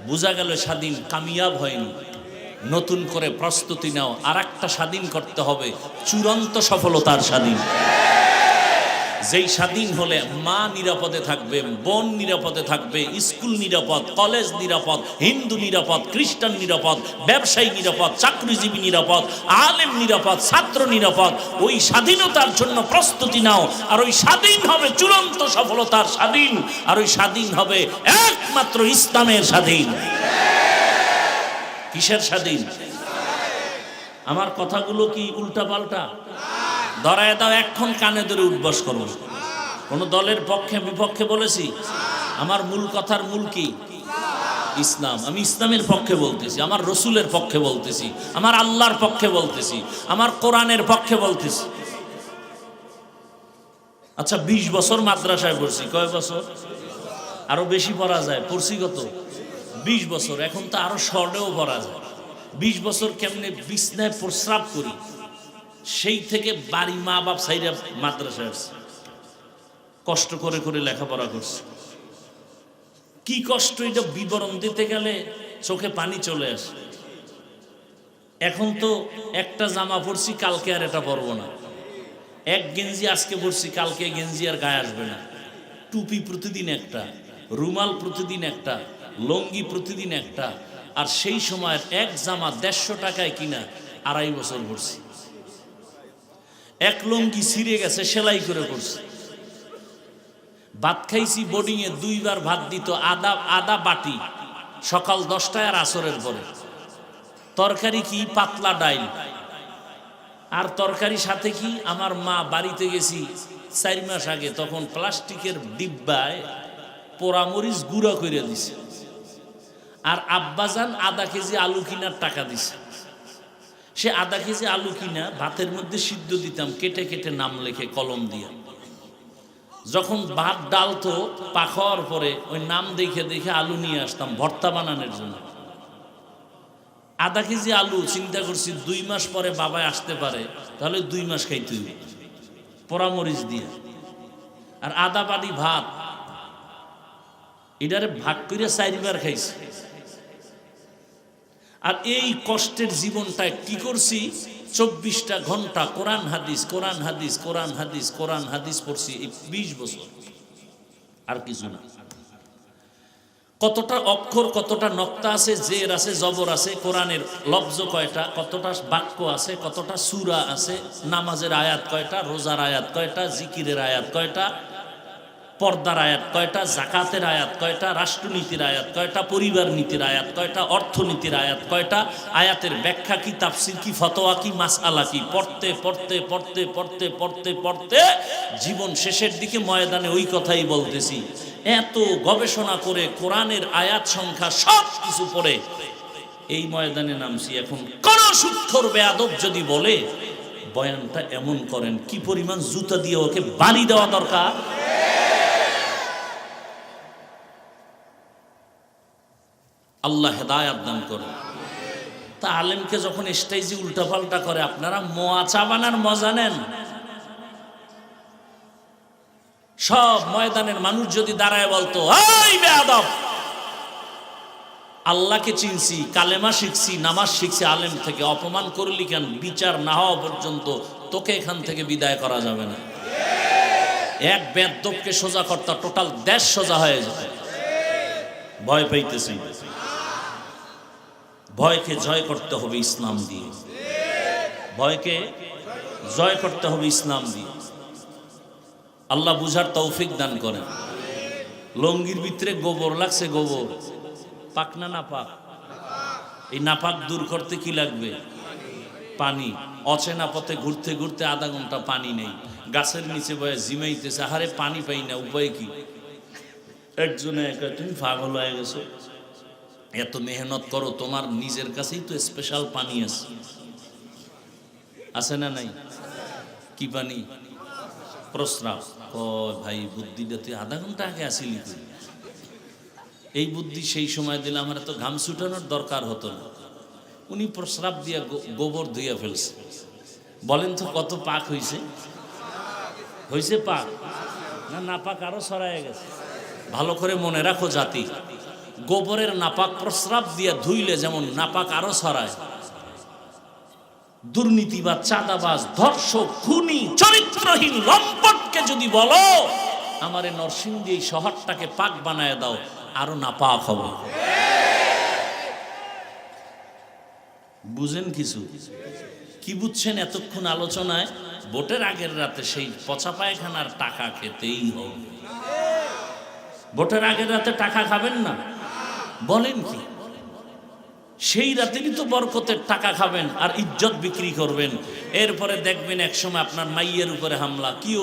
বোঝা গেল স্বাধীন কামিয়াব হয়নি। নতুন করে প্রস্তুতি নাও, আর একটা স্বাধীন করতে হবে, চূড়ান্ত সফলতার স্বাধীন। যেই স্বাধীন হলে মা নিরাপদে থাকবে, বোন নিরাপদে থাকবে, স্কুল নিরাপদ, কলেজ নিরাপদ, হিন্দু নিরাপদ, খ্রিস্টান নিরাপদ, ব্যবসায়ী নিরাপদ, চাকরিজীবী নিরাপদ, আলেম নিরাপদ, ছাত্র নিরাপদ। ওই স্বাধীনতার জন্য প্রস্তুতি নাও, আর ওই স্বাধীন হবে চূড়ান্ত সফলতার স্বাধীন, আর ওই স্বাধীন হবে একমাত্র ইসলামের স্বাধীন। কিসের স্বাধীন? আমার কথাগুলো কি উল্টা পাল্টা? ধরায় দাও, এখন কানে ধরে উঠবস করো। কোন দলের পক্ষে বিপক্ষে বলেছি? আমার মূল কথার মূল কি? ইসলাম। আমি ইসলামের পক্ষে বলতেছি, আমার রসুলের পক্ষে বলতেছি, আমার আল্লাহর পক্ষে বলতেছি, আমার কোরআনের পক্ষে বলতেছি। আচ্ছা, 20 বছর মাদ্রাসায় পড়ছি। কয় বছর? আরো বেশি পড়া যায়। পড়ছি কত? 20 বছর। এখন তো আরো শর্টেও পড়া যায়। 20 বছর কেমনে বিছনায় প্রস্রাব করি, সেই থেকে বাড়ি মা বাপ সাইরা মাদ্রাসায় আসছে, কষ্ট করে করে লেখাপড়া করছে। কি কষ্ট, এটা বিবরণ দিতে গেলে চোখে পানি চলে আসে। এখন তো একটা জামা পরছি, কালকে আর এটা পরবো না। এক গেঞ্জি আজকে পরছি, কালকে গেঞ্জি আর গায়ে আসবে না। টুপি প্রতিদিন একটা, রুমাল প্রতিদিন একটা, লঙ্গি প্রতিদিন একটা। আর সেই সময়ের এক জামা 150 টাকায় কিনা 2.5 বছর পরছি। এক লঙ্গি ছিঁড়ে গেছে, সেলাই করে পড়ছি। ভাত খাইছি বোর্ডিং এ, 2 বার ভাত দিত, আদা বাটি, সকাল 10টায় আর আসরের পরে। তরকারি কি? পাতলা ডাইল। আর তরকারি সাথে কি? আমার মা বাড়িতে গেছি 4 মাস আগে, তখন প্লাস্টিকের ডিব্বায় পোড়ামরিচ গুঁড়া করে দিছে। আর আব্বাজান আধা কেজি আলু কিনার টাকা দিছে। সে আধা কেজি আলু কিনা ভাতের মধ্যে সিদ্ধ দিতাম, কেটে কেটে নাম লেখে কলম দিয়া। যখন ভাত ডালতো পাখার পরে, ওই নাম দেখে দেখে আলু নিয়ে আসতাম ভর্তা বানানোর জন্য। আধা কেজি আলু, চিন্তা করছি 2 মাস পরে বাবাই আসতে পারে, তাহলে 2 মাস খাইতে হইবে পোড়ামরিচ দিয়ে। আর আধা বাটি ভাত, এটারে ভাগ করে 4 বার খাইছি। আর এই কষ্টের জীবনটায় কি করছি? 24টা ঘন্টা কোরআন হাদিস, কোরআন হাদিস, কোরআন হাদিস, কোরআন হাদিস পড়ছি এই 20 বছর, আর কিছু না। কতটা অক্ষর, কতটা নক্তা আছে, জের আছে, জবর আছে, কোরআনের লফজ কয়টা, কতটা বাক্য আছে, কতটা সূরা আছে, নামাজের আয়াত কয়টা, রোজার আয়াত কয়টা, জিকিরের আয়াত কয়টা, পর্দার আয়াত কয়টা, জাকাতের আয়াত কয়টা, রাষ্ট্রনীতির আয়াত কয়টা, পরিবার নীতির আয়াত কয়টা, অর্থনীতির আয়াত কয়টা, আয়াতের ব্যাখ্যা কি, তাফসির কি, ফতোয়া কি, মাসআলা কি, পড়তে পড়তে পড়তে পড়তে পড়তে পড়তে জীবন শেষের দিকে ময়দানে ওই কথাই বলতেছি। এত গবেষণা করে কোরআনের আয়াত সংখ্যা সব কিছু পড়ে এই ময়দানে নামছি। এখন কোন সুৎখর বেয়াদব যদি বলে বয়ানটা এমন করেন কি পরিমাণ জুতা দিয়ে ওকে বাড়ি দেওয়া দরকার। আল্লাহ হেদায়াত দান করে। তা আলেমকে যখন স্টেজে উল্টাপাল্টা করে আপনারা মোয়া চা বানার মজা নেন। সব ময়দানের মানুষ যদি দাঁড়ায় বলতো, এই বেয়াদব, আল্লাহকে চিনছি, কালেমা শিখছি, নামাজ শিখছি, আলেম থেকে অপমান করলি কেন? বিচার না হওয়া পর্যন্ত তোকে এখান থেকে বিদায় করা যাবে না। এক বেয়াদবকে সোজা করতে টোটাল দেশ সোজা হয়ে যাবে। ভয় পাইতেছি। ভয়কে জয় করতে হবে ইসলাম দিয়ে। ভয়কে জয় করতে হবে ইসলাম দিয়ে। আল্লাহ বুঝার তৌফিক দান করেন। লঙ্গির ভিতরে গোবর লাগছে, গোবর পাক না নাপাক? এই নাপাক দূর করতে কি লাগবে? পানি। অচেনা পথে ঘুরতে ঘুরতে আধা ঘন্টা পানি নেই, গাছের নিচে বয়ে জিমাইতেছে, আহারে পানি পাই না, উপায় কি? একজনে একা, তুমি পাগল হয়ে গেছো, এত মেহনত করো, তোমার নিজের কাছেই তো স্পেশাল পানি আছে না নাই? কি পানি? প্রস্রাব। ও ভাই, বুদ্ধিটা তুই আধা ঘন্টা আগে আসিলি তুই। এই বুদ্ধি সেই সময় দিলে আমার তো ঘাম ছুটানোর দরকার হতো না। উনি প্রস্রাব দিয়ে গোবর ধুইয়া ফেলছে। বলেন তো কত পাক হয়েছে? হয়েছে পাক না নাপাক আরো ছড়ায় গেছে? ভালো করে মনে রাখো জাতি, গোবরের নাপাক প্রস্রাব দিয়ে ধুইলে যেমন নাপাক আরো ছড়ায়, দুর্নীতিবাজ, চাঁদাবাজ, ধর্ষক, খুনি, চরিত্রহীন লম্পটকে যদি বলো আমারে নরসিংদী এই শহরটাকে পাক বানায় দাও, আরো নাপাক হবে। বুঝেন কিছু? কি বুঝছেন এতক্ষণ আলোচনায়? ভোটের আগের রাতে সেই পচা পায়খানার টাকা খেতেই হবে। ভোটের আগের রাতে টাকা খাবেন না? বলেন কি? সেই রাতেরই তো বরকতের টাকা খাবেন আর ইজ্জত বিক্রি করবেন। এরপরে দেখবেন একসময় আপনার মাইয়ের উপরে হামলা। কিও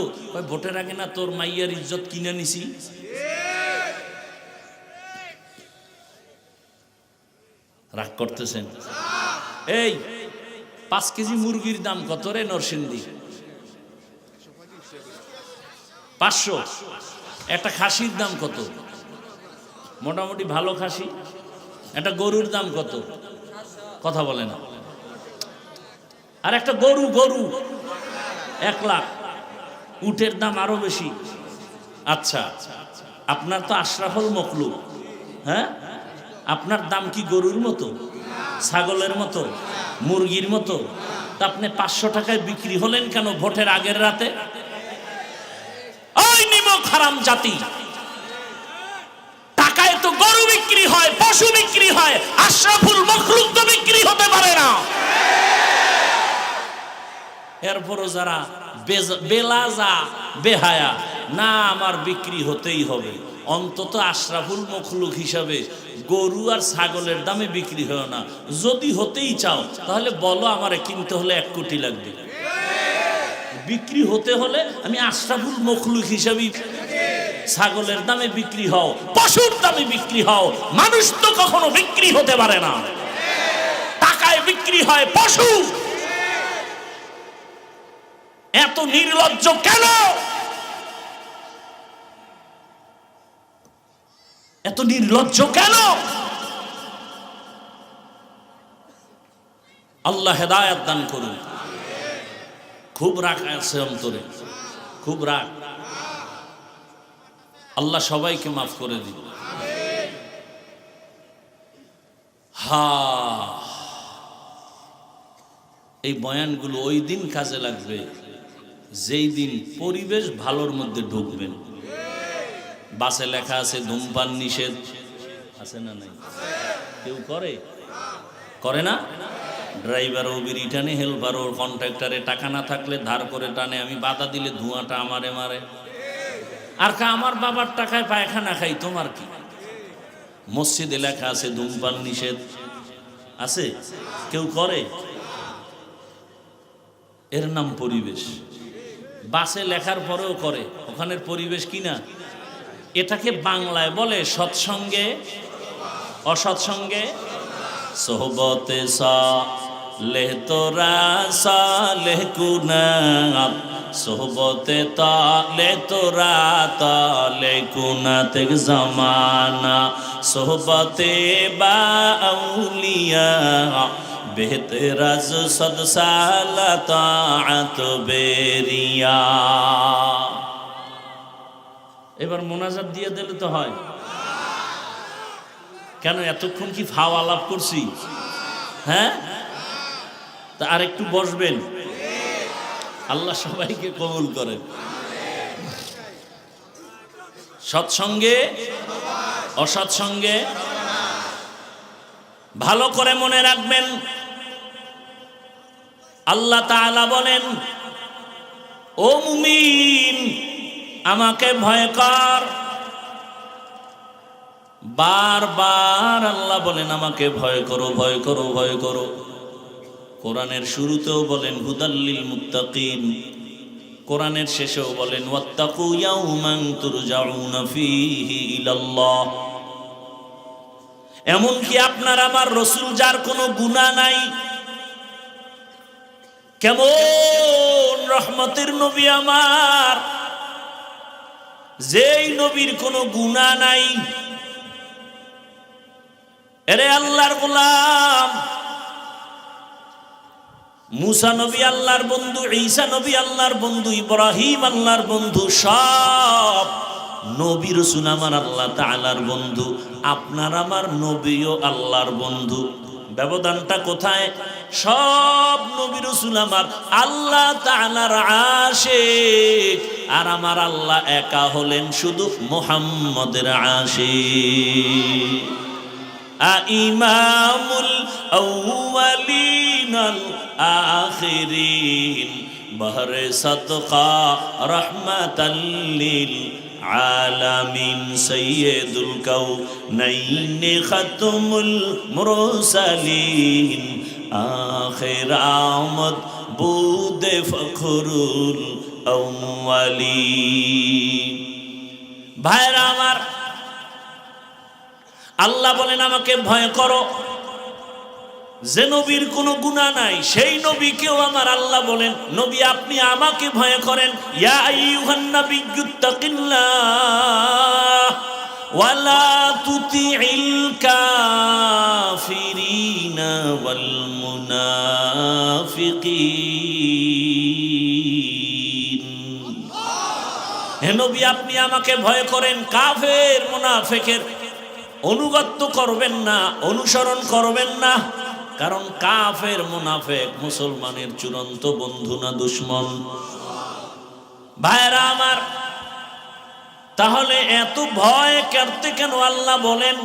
ভোটের আগে না তোর মাইয়ার ইজ্জত কিনে নিছি? রাগ করতেছেন? এই 5 কেজি মুরগির দাম কত রে নরসিংদী? 500। একটা খাসির দাম কত? মোটামুটি ভালো খাসি। একটা গরুর দাম কত? কথা বলে না। আর একটা গরু 1 লাখ। উটের দাম আরো বেশি। আচ্ছা, আপনার তো আশরাফুল মখলুক, হ্যাঁ? আপনার দাম কি গরুর মতো, ছাগলের মতো, মুরগির মতো? তা আপনি 500 টাকায় বিক্রি হলেন কেন ভোটের আগের রাতে? ওই নিমক হারাম জাতি, টাকায় তো গরু বিক্রি হয়, পশু বিক্রি হয়, আশরাফুল মখলুক তো বিক্রি হতে পারে না। এরপরও যারা বেলাজা, বেহায়া, না আমার বিক্রি হতেই হবে, অন্তত আশরাফুল মখলুক হিসাবে গরু আর ছাগলের দামে বিক্রি হয় না। যদি হতেই চাও তাহলে বলো আমারে কিনতে হলে 1 কোটি লাগবে। বিক্রি হতে হলে আমি আশরাফুল মখলুক হিসাবে ছাগলের দামে বিক্রি হও, পশুর দামে বিক্রি হও। মানুষ তো কখনো বিক্রি হতে পারে না। টাকায় বিক্রি হয় পশু। এত নির্লজ্জ কেন? এত নির্লজ্জ কেন? আল্লাহ হেদায়েত দান করুন। খুব রাগ আছে অন্তরে, খুব রাগ। আল্লাহ সবাইকে মাফ করে দিন। এই বয়ানগুলো ওই দিন কাজে লাগবে যেই দিন পরিবেশ ভালোর মধ্যে ঢুকবেন। বাসে লেখা আছে ধূমপান নিষেধ, আছে না নাই? কেউ করে না? ড্রাইভারও বিড়ি টানে, হেল্পারও, কন্ট্রাক্টরে টাকা না থাকলে ধার করে টানে। আমি বাধা দিলে ধোঁয়াটা আমারে মারে। আর আমার বাবার টাকায় পায়খানা খাই, তোমার কি? মসজিদে লেখা আছে ধূমপান নিষেধ, আছে? কেউ করে? এর নাম পরিবেশ। বাসে লেখার পরেও করে, ওখানের পরিবেশ কিনা? এটাকে বাংলায় বলে সৎসঙ্গে অসৎসঙ্গে সোহবতে লে তোরা সালেহ কুনাত সোহবতে তালে তোরা তালে কুনাত জামানা সোহবতে বা আউলিয়া বেহতরাজ সদ সালা তাআত বেরিয়া। এবার মোনাজাত দিয়ে দিলে তো হয়। কেন এতক্ষণ কি ফাও আলাপ করছি? হ্যাঁ, তা আর একটু বসবেন। আল্লাহ সবাইকে কবুল করেন। সৎসঙ্গে অসৎসঙ্গে ভালো করে মনে রাখবেন, আল্লাহ তাআলা বলেন, ও মুমিন আমাকে ভয় কর। বারবার আল্লাহ বলেন আমাকে ভয় করো, ভয় করো, ভয় করো। কোরআনের শুরুতেও বলেন হুদাল্লিল মুত্তাকিন, কোরআনের শেষেও বলেন ওয়াত্তাকু ইয়াওমান তুরজাউনা ফীহি ইলাল্লাহ। এমনকি আপনার আমার রাসূল যার কোনো গুনাহ নাই, কেমন রহমতের নবী আমার, যেই নবীর কোনো গুনাহ নাই, এরে আল্লাহর গোলাম, মুসা নবী আল্লাহর বন্ধু, ঈসা নবী আল্লাহর বন্ধু, ইব্রাহিম আল্লাহর বন্ধু, সব নবী রাসূল আমার আল্লাহ তাআলার বন্ধু। আপনার আমার নবীও আল্লাহর বন্ধু। ব্যবধানটা কোথায়? সব নবী রাসূল আমার আল্লাহ তাআলার আশিক, আর আমার আল্লাহ একা হলেন শুধু মুহাম্মদের আশিক। ইমামুল আউয়ালিন আল আখিরিন বহরে সাদকা রাহমাতাল লিল আলামিন সাইয়্যিদুল কাউনাইন খাতমুল মুরসালিন আখির আমদ বুদে ফখরুল আউয়ালিন। ভাইরা আমার, আল্লাহ বলেন আমাকে ভয় করো। যে নবীর কোনো গুনাহ নাই সেই নবীকেও আমার আল্লাহ বলেন নবী আপনি আমাকে ভয় করেন। ইয়া আইয়ুহান নাবিয়্যুত্তাকিল্লাহ ওয়ালা তুতিইল কাফিরিনা ওয়াল মুনাফিকিন। হে নবী আপনি আমাকে ভয় করেন, কাফের মুনাফিকের অনুগত্য করবেন না, অনুসরণ করবেন না। কারণ কাফের মুনাফিক মুসলমানের চূড়ান্ত বন্ধু না দুশমন? ভাইরা আমার, তাহলে এত ভয় করতে কেন আল্লাহ বলেন?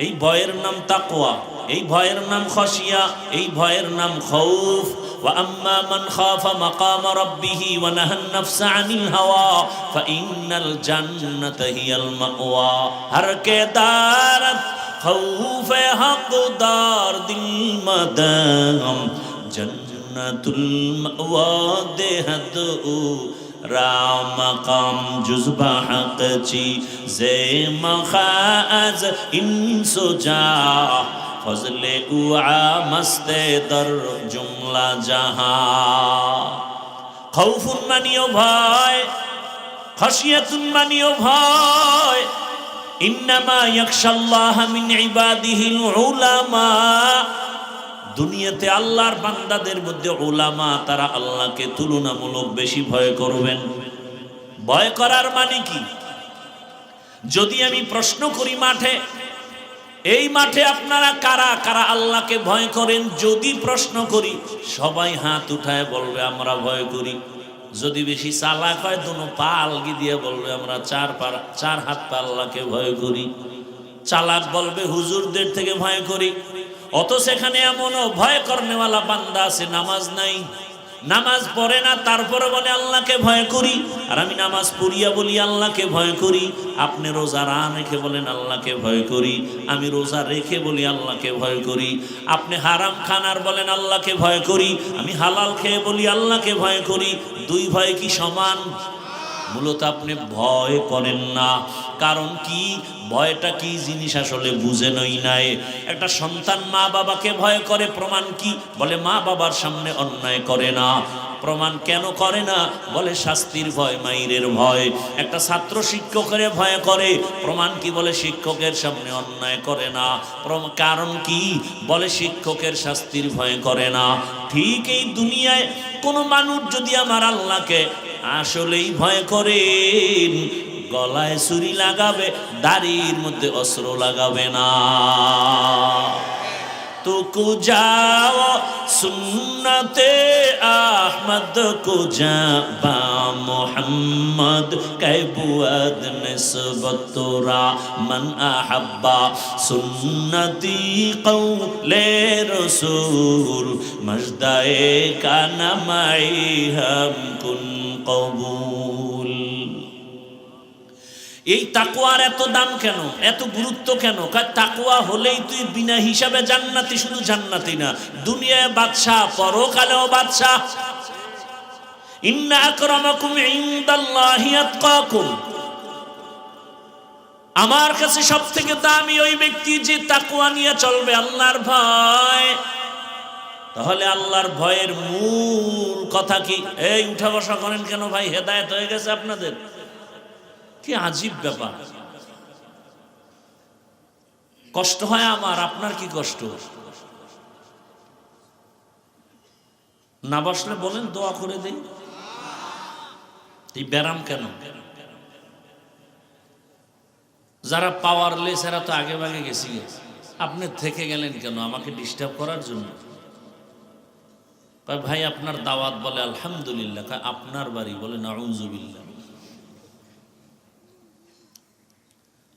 এই ভয়ের নাম তাকওয়া, এই ভয়ের নাম খশিয়া, এই ভয়ের নাম খৌফ। ওয়া আম্মা মান খাফা মাকামা রাব্বিহি ওয়া নাহান নাফসা আনিল হাওয়া ফাইন্নাল জান্নাতা হিয়াল মাওয়া। হর কে দারত খৌফে হকদার দিল মাদাম জান্নাতুল মাওয়া দেহদ রামকাম জুজবা হকচি জে মখাজ ইনসুজা ফজলে উআ মস্তে দর জুমলা জাহা। খৌফুন মানিও ভয়, খশিয়াতুন মানিও ভয়। ইন্নামা ইয়াখশাল্লাহ মিন ইবাদিহিল উলামা। দুনিয়াতে আল্লাহর বান্দাদের মধ্যে উলামা, তারা আল্লাহকে তুলনামূলক বেশি ভয় করবেন। ভয় করার মানে কি? যদি আমি প্রশ্ন করি মাঠে, এই মাঠে আপনারা কারা কারা আল্লাহকে ভয় করেন? যদি প্রশ্ন করি সবাই হাত উঠায় বলবে আমরা ভয় করি। যদি বেশি চালাক হয় দুনো পা আলগি দিয়ে বলবে আমরা চার হাত পা আল্লাহকে ভয় করি। চালাক বলবে হুজুরদের থেকে ভয় করি। অত সেখানে এমনও ভয় করনেওয়ালা বান্দা আছে নামাজ নাই, নামাজ পড়ে না, তারপরে বলে আল্লাহকে ভয় করি। আর আমি নামাজ পড়িয়া বলি আল্লাহকে ভয় করি। আপনি রোজা রেখে বলেন আল্লাহকে ভয় করি, আমি রোজা রেখে বলি আল্লাহকে ভয় করি। আপনি হারাম খানার বলেন আল্লাহকে ভয় করি, আমি হালাল খেয়ে বলি আল্লাহকে ভয় করি। দুই ভয় কি সমান? মূলত আপনি ভয় করেন না। কারণ কি? ভয়টা কি জিনিস আসলে বুঝেনই নাই। একটা সন্তান মা বাবাকে ভয় করে, প্রমাণ কি? বলে মা বাবার সামনে অন্যায় করে না। প্রমাণ কেন করে না? বলে শাস্তির ভয়, মাইরের ভয়। একটা ছাত্র শিক্ষকের ভয় করে, প্রমাণ কি? বলে শিক্ষকের সামনে অন্যায় করে না। কারণ কি? বলে শিক্ষকের শাস্তির ভয় করে না। ঠিক এই দুনিয়ায় কোনো মানুষ যদি আমার আল্লাহকে আসলেই ভয় করেন, গলায় ছুরি লাগাবে, দাড়ির মধ্যে অস্ত্র লাগাবে না। তো যাও সুন্নতে আহমদ কো যাবা মোহাম্মদ কৈবুয়াদ নিসবতরা মান আহাব্বা সুন্নতি কৌলে রসুল মজদায়ে কানা মাই হাম কুন কবুল। এই তাকওয়ার এত দাম কেন, এত গুরুত্ব কেন? তাকওয়া হলেই তুই বিনা হিসাবে জান্নাতি। শুধু জান্নাতি না, দুনিয়ায় বাদশাহ, পরকালেও বাদশাহ। ইন্না আকরামাকুম ইনদাল্লাহি আতকাকুম। আমার কাছে সবথেকে দামি ওই ব্যক্তি যে তাকওয়া নিয়ে চলবে, আল্লাহর ভয়। তাহলে আল্লাহর ভয়ের মূল কথা কি? এই উঠা বসা করেন কেন ভাই? হেদায়েত হয়ে গেছে আপনাদের? কি আজীব ব্যাপার! কষ্ট হয় আমার, আপনার কি কষ্ট? না বসলে বলেন, দোয়া করে দেই। এই ব্যারাম কেন? যারা পাওয়ারলেস এরা তো আগে ভাগে গেছি। আপনি থেকে গেলেন কেন? আমাকে ডিস্টার্ব করার জন্য? ভাই আপনার দাওয়াত, বলে আলহামদুলিল্লাহ। আপনার বাড়ি, বলে নাউযুবিল্লাহ।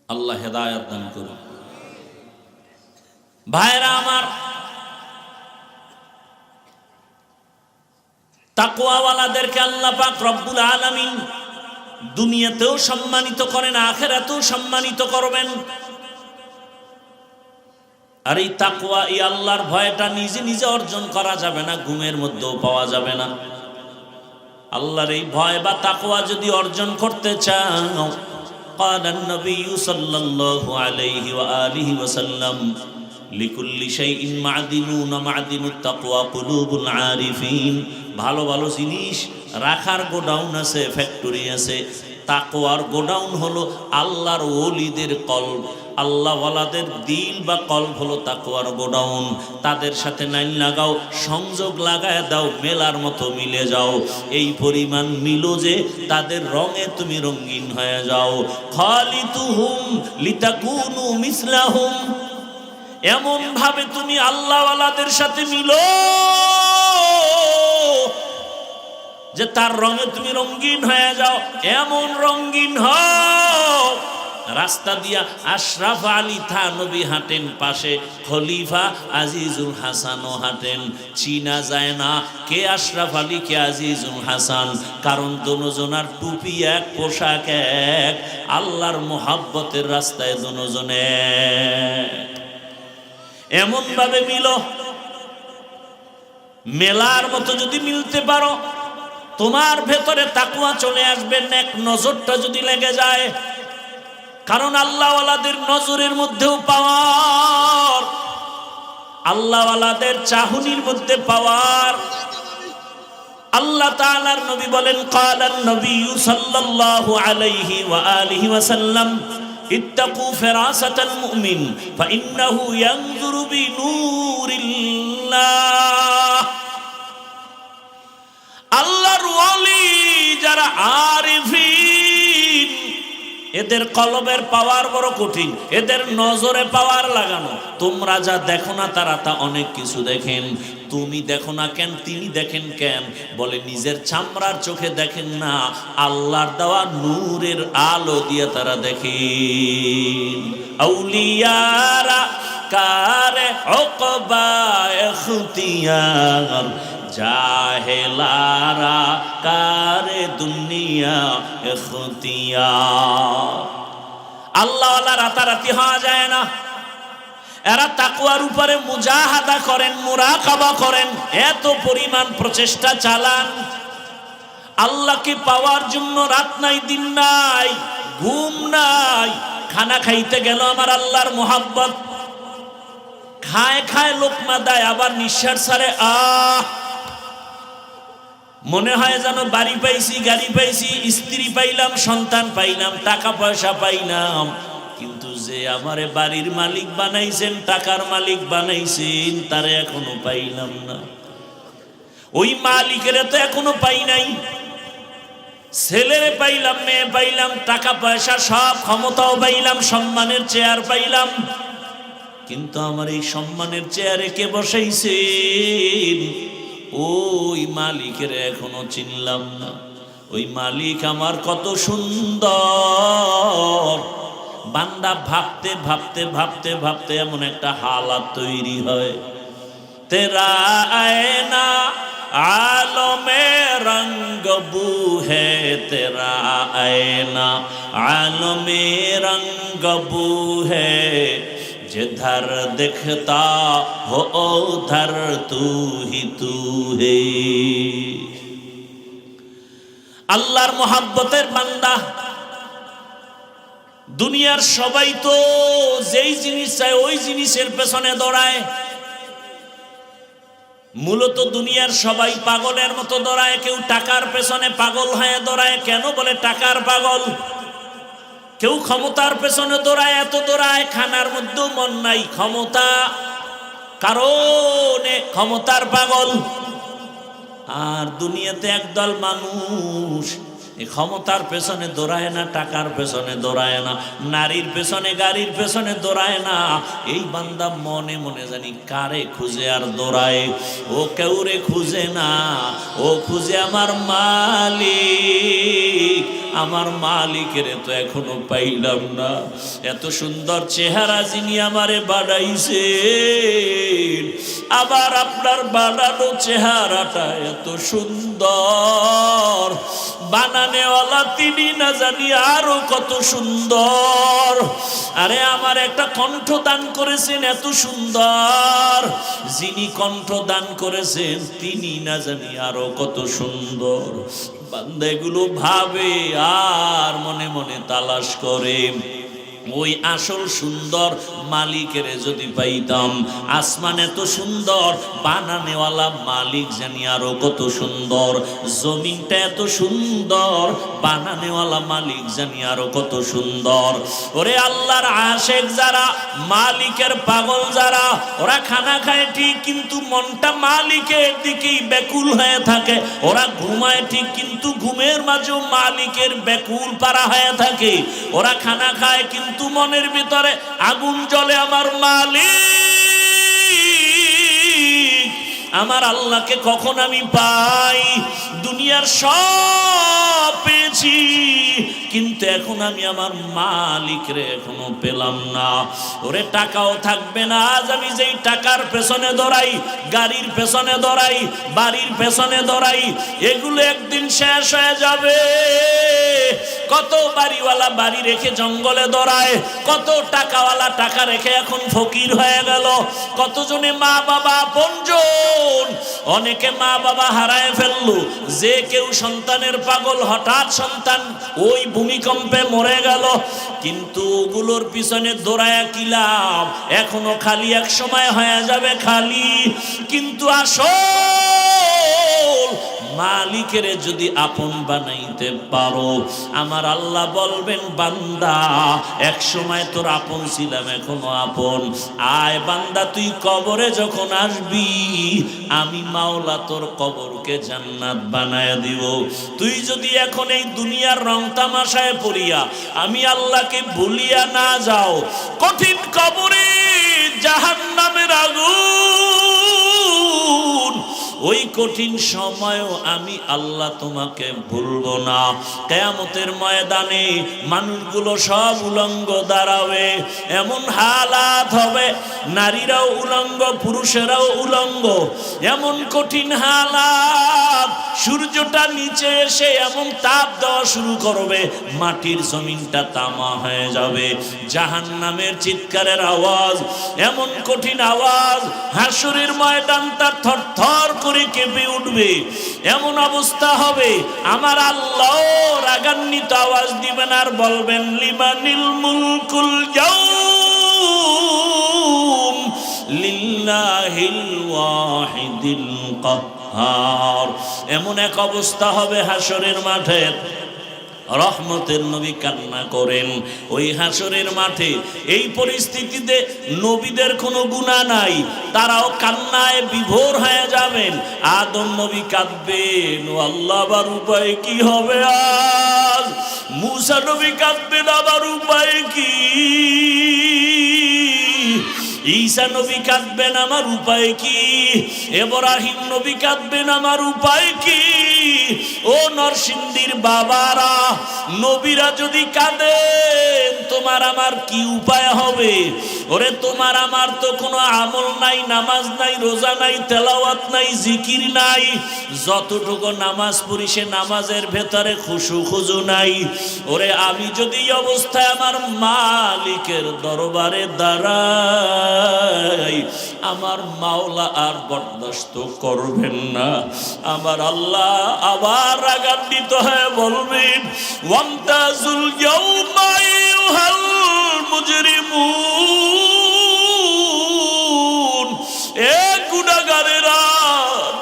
আল্লাহ হেদায়েত দান করুন। ভাইরা আমার, তাকওয়াওয়ালাদেরকে আল্লাহ পাক রব্বুল আলামিন দুনিয়াতেও সম্মানিত করেন, আখিরাতেও সম্মানিত করবেন। আর এই তাকওয়া, এই আল্লাহর ভয়টা নিজে নিজে অর্জন করা যাবে না, ঘুমের মধ্যেও পাওয়া যাবে না। আল্লাহর এই ভয় বা তাকওয়া যদি অর্জন করতে চাও, قال النبي صلى الله عليه وآله وسلم لكل شيء معدنون معدن التقوى قلوب العارفين। ভালো ভালো জিনিস রাখার গোডাউন আছে, ফ্যাক্টরি আছে। তাকওয়ার গোডাউন হলো আল্লাহর ওলিদের কলব। আল্লাহওয়ালাদের দিল বা কলব হলো তাকওয়ার গোডাউন। তাদের সাথে লাইন লাগাও, সংযোগ লাগায় দাও, মেলার মতো মিলে যাও। এই পরিমাণ মিলো যে তাদের রঙে তুমি রঙিন হয়ে যাও। খালিতুহুম লিতাকুনু মিসলাহুম। এমন ভাবে তুমি আল্লাহওয়ালাদের সাথে মিলো যে তার রঙে তুমি রঙিন হয়ে যাও। এমন রঙিন হও, রাস্তা দিয়া আশরাফ আলী থানবী হাঁটেন, পাশে খলিফা আজিজুল হাসানও হাঁটেন। চিনা যায় না কে আশরাফ আলী, কে আজিজুল হাসান, কারণ দুজনার টুপি এক, পোশাক এক। আল্লাহর মোহাব্বতের রাস্তায় দুজনে এমন ভাবে মিলো, মেলার মতো যদি মিলতে পারো, তোমার ভেতরে তাকওয়া চলে আসবে। নেক নজরটা যদি লেগে যায়, কারণ আল্লাহওয়ালাদের নজরের মধ্যেও পাওয়ার, আল্লাহওয়ালাদের চাহনির মধ্যে পাওয়ার। আল্লাহ তাআলার নবী বলেন, ক্বালান নবী সাল্লাল্লাহু আলাইহি ওয়া আলিহি ওয়াসাল্লাম, ইত্তাকু ফিরাসাতাল মুমিন ফাইন্নাহু ইয়ানজুরু বিনূরিল্লাহ। আল্লাহর ওলি যারা আরিফিন, এদের কলবের পাওয়ার বড় কঠিন, এদের নজরে পাওয়ার লাগানো। তোমরা যা দেখো না তারা তা অনেক কিছু দেখেন। তুমি দেখো না কেন, তিনি দেখেন কেন? বলে নিজের চামড়ার চোখে দেখেন না, আল্লাহর দেওয়া নূরের আলো দিয়ে তারা দেখেন। আউলিয়ারা কারে উকবা ইখতিয়ার, জাহেলারা কারে দুনিয়া ইখতিয়ার। আল্লাহওয়ালা রাতারাতি হওয়া যায় না। এরা তাকওয়ার উপরে মুজাহাদা করেন, মুরাকাবা করেন, এত পরিমাণ প্রচেষ্টা চালান। আল্লাহকে পাওয়ার জন্য রাত নাই দিন নাই ঘুম নাই। খানা খাইতে গেল আমার আল্লাহর মোহাব্বত, খায় খায় লোকমা দেয়, আবার নিঃশ্বাস ছাড়ে মনে হয় যেন বাড়ি পাইছি, গাড়ি পাইছি, স্ত্রী পাইলাম, সন্তান পাইলাম, টাকা পয়সা পাইলাম, কিন্তু যে আমারে বাড়ির মালিক বানাইছেন, টাকার মালিক বানাইছেন, তারে এখনো পাইলাম না। ওই মালিকের তো এখনো পাই নাই। ছেলেরে পাইলাম, মেয়ে পাইলাম, টাকা পয়সা সব, ক্ষমতাও পাইলাম, সম্মানের চেয়ার পাইলাম, কিন্তু আমার এই সম্মানের চেয়ারে কে বসাইছেন? ওই মালিকের এখনো চিনলাম না। ওই মালিক আমার কত সুন্দর। বান্দা ভাবতে ভাবতে ভাবতে ভাবতে এমন একটা হালাত তৈরি হয়, তেরা আয়না আলমে রঙ্গ বু হে, তেরা আয়না আলমে রঙ্গ বু হে, जिधर दिखता हो उधर तू ही तू है। আল্লাহর মোহাব্বতের বান্দা। দুনিয়ার সবাই তো যেই জিনিস চায় ওই জিনিসের পেছনে দৌড়ায়। মূলত দুনিয়ার সবাই পাগলের মতো দৌড়ায়। কেউ টাকার পেছনে পাগল হয়ে দৌড়ায়। কেন বলে টাকার পাগল? কেউ ক্ষমতার পেছনে দৌড়ায়, এত দৌড়ায়, খানার মধ্যেও মন নাই, ক্ষমতা কারণে ক্ষমতার পাগল। আর দুনিয়াতে একদল মানুষ এই ক্ষমতার পেছনে দৌড়ায় না, টাকার পেছনে দৌড়ায় না, নারীর পেছনে, গাড়ির পেছনে দৌড়ায় না। এই বান্দা মনে মনে জানি কারে খুঁজে আর দৌড়ায়। ও কেউরে খুঁজে না, ও খুঁজে আমার মালিক। আমার মালিকের তো এখনো পাইলাম না। এত সুন্দর চেহারা যিনি আমারে বানাইছেন, আবার আপনার বানানো চেহারাটা এত সুন্দর, বানানেওয়ালা তিনি না জানি আরো কত সুন্দর। আরে আমার একটা কণ্ঠ দান করেছেন এত সুন্দর, যিনি কণ্ঠ দান করেছেন তিনি না জানি আরো কত সুন্দর। বান্দা এগুলো ভাবে আর মনে মনে তালাশ করে। ওই আসল সুন্দর মালিকের যদি পাইতাম। আসমান এত সুন্দর, বানানেওয়ালা মালিক জানি আরো কত সুন্দর। জমিনটা এত সুন্দর, বানানেওয়ালা মালিক জানি আরো কত সুন্দর। ওরে আল্লাহর আশেক যারা, মালিকের পাগল যারা, ওরা খানা খায় ঠিক কিন্তু মনটা মালিকের দিকেই ব্যাকুল হয়ে থাকে। ওরা ঘুমায় ঠিক কিন্তু ঘুমের মাঝেও মালিকের ব্যাকুল পারা হয়ে থাকে। ওরা খানা খায় কিন্তু মনের ভিতরে আগুন জ্বলে, আমার মালিক, আমার আল্লাহকে কখন আমি পাই। দুনিয়ার সব পেয়েছি কিন্তু এখন আমি আমার মালিকরে এখনো পেলাম না। ওরে টাকাও থাকবে না। আজ আমি যেই টাকার পেছনে দৌড়াই, গাড়ির পেছনে দৌড়াই, বাড়ির পেছনে দৌড়াই, এগুলো একদিন শেষ হয়ে যাবে। কত বাড়িওয়ালা বাড়ি রেখে জঙ্গলে দৌড়ায়, কত টাকাওয়ালা টাকা রেখে এখন ফকির হয়ে গেল। কতজনে মা বাবা আপনজন, অনেকে মা বাবা হারায় ফেললো। যে কেউ সন্তানের পাগল, হঠাৎ সন্তান ওই ভূমিকম্পে মরে গেল, কিন্তু ওগুলোর পিছনে দৌড়ায় কি লাভ? এখনো খালি, এক সময় হয়ে যাবে খালি। কিন্তু আসল মালিকের যদি আপন বানাইতে পারো, আমার আল্লাহ বলবেন বান্দা এক সময় তোর আপন ছিলাম, এখনো আপন। আয় বান্দা, তুই কবরে যখন আসবি, আমি মাওলা তোর কবরকে জান্নাত বানায় দিব। তুই যদি এখন এই দুনিয়ার রং তামাশায় পড়িয়া আমি আল্লাহকে ভুলিয়া না যাও, কঠিন কবরে জাহান্নামের আগুন, ওই কঠিন সময়ও আমি আল্লাহ তোমাকে ভুলবো না। কিয়ামতের ময়দানে মানুষগুলো সব উলঙ্গ দাঁড়াবে, এমন হালাত হবে, নারীরাও উলঙ্গ, পুরুষেরাও উলঙ্গ, এমন কঠিন হালাত। সূর্যটা নিচে এসে এমন তাপ দেওয়া শুরু করবে, মাটির জমিনটা তামা হয়ে যাবে। জাহান্নামের চিৎকারের আওয়াজ, এমন কঠিন আওয়াজ, হাসরের ময়দানটা থরথর করে কেঁপে কেঁপে উঠবে, এমন অবস্থা হবে আমার আল্লাহ রাগান্বিত আওয়াজ দিবেন আর বলবেন লিমানিল মুলকুল ইয়াউম লিল্লাহিল ওয়াহিদিল কাহ্হার। এমন এক অবস্থা হবে হাসরের মাঠে, রহমতের নবী কান্না করেন ওই হাসরের মাঠে। এই পরিস্থিতিতে নবীদের কোনো গুনাহ নাই, তারাও কান্নায় বিভোর হয়ে যাবেন। আদম নবী কাঁদবেন, ও আল্লাহ আবার উপায় কি হবে আজ। মূসা নবী কাঁদবেন, আবার উপায় কি। ঈসা নবী কাঁদবেন, আমার উপায় কি। ইব্রাহিম নবী কাঁদবেন, আমার উপায় কি। ও নরসিংদীর বাবারা, নবীরা যদি কাঁদেন তোমার আমার কি উপায় হবে। ওরে তোমার আমার তো কোনো আমল নাই, নামাজ নাই, রোজা নাই, তেলাওয়াত নাই, জিকির নাই। যতটুকু নামাজ পড়ি সে নামাজের ভেতরে খুশু খুজু নাই। ওরে আমি যদি এই অবস্থায় আমার মালিকের দরবারে দাঁড়াই, আমার মাওলা আর বরদাস্ত করবেন না। আমার আল্লাহ আবার রাগান্বিত হয়ে বলবেন ওয়ামতাজুল ইয়াউমা আইয়ুহাল মুজরিমুন, এ গুনাহগারেরা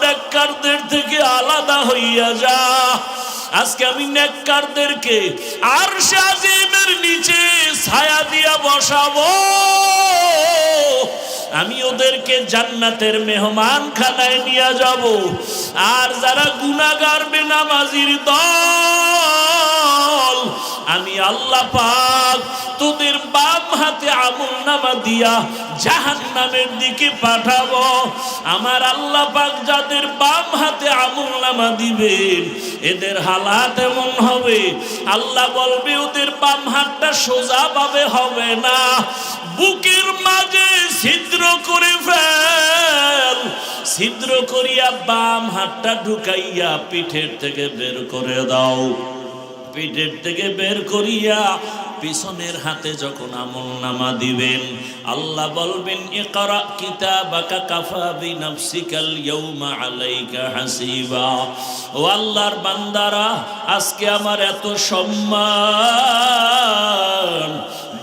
নেককারদের থেকে আলাদা হইয়া যা। আজকে আমি নেককারদেরকে আরশে আজিমের নিচে ছায়া দিয়া বসাবো, আমি ওদেরকে জান্নাতের মেহমান খানায় নিয়ে যাব। আর যারা গুনাহগার বেনামাজির দল, আমি আল্লাহ পাক তোদের বাম হাতে আমলনামা দিয়া জাহান্নামের দিকে পাঠাবো। আমার আল্লাহ পাক যাদের বাম হাতে আমলনামা দিবেন এদের হালাত এমন হবে, আল্লাহ বলবে ওদের বাম হাতটা সোজা ভাবে হবে না, বুকের মাঝে ছিদ্র করে ফেল। ছিদ্র করিয়া বাম হাতটা ঢুকাইয়া পিঠের থেকে বের করে দাও। পিঠের থেকে বের করিয়া পিছনের হাতে যখন আমলনামা দিবেন আল্লাহ বলবেন ইকরা কিতাবাকা কাফা বিনাফসিকাল ইয়াউমা আলাইকা হাসিবা। ও আল্লাহর বান্দারা, আজকে আমার এত সম্মান,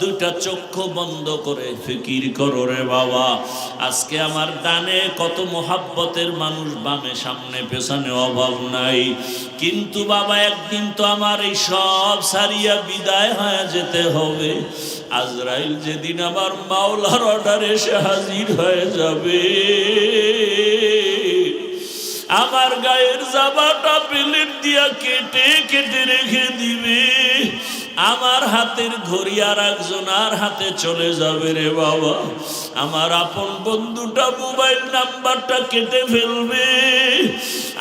দুইটা চক্ষু বন্ধ করে ফিকির করো রে বাবা। আজকে আমার ডানে কত মোহাব্বতের মানুষ, বামে সামনে পেছনে অভাব নাই, কিন্তু বাবা একদিন তো আমার এই সব সারিয়া বিদায় হয়ে যেতে হবে। আজরাইল যেদিন আমার মাওলার অর্ডারে এসে হাজির হয়ে যাবে, আমার গায়ের জামাটা প্লেট দিয়া কেটে কেটে রেখে দিবে, আমার হাতের ঘড়ি আর একজনের হাতে চলে যাবে রে বাবা। আমার আপন বন্ধুটা মোবাইল নাম্বারটা কেটে ফেলবে,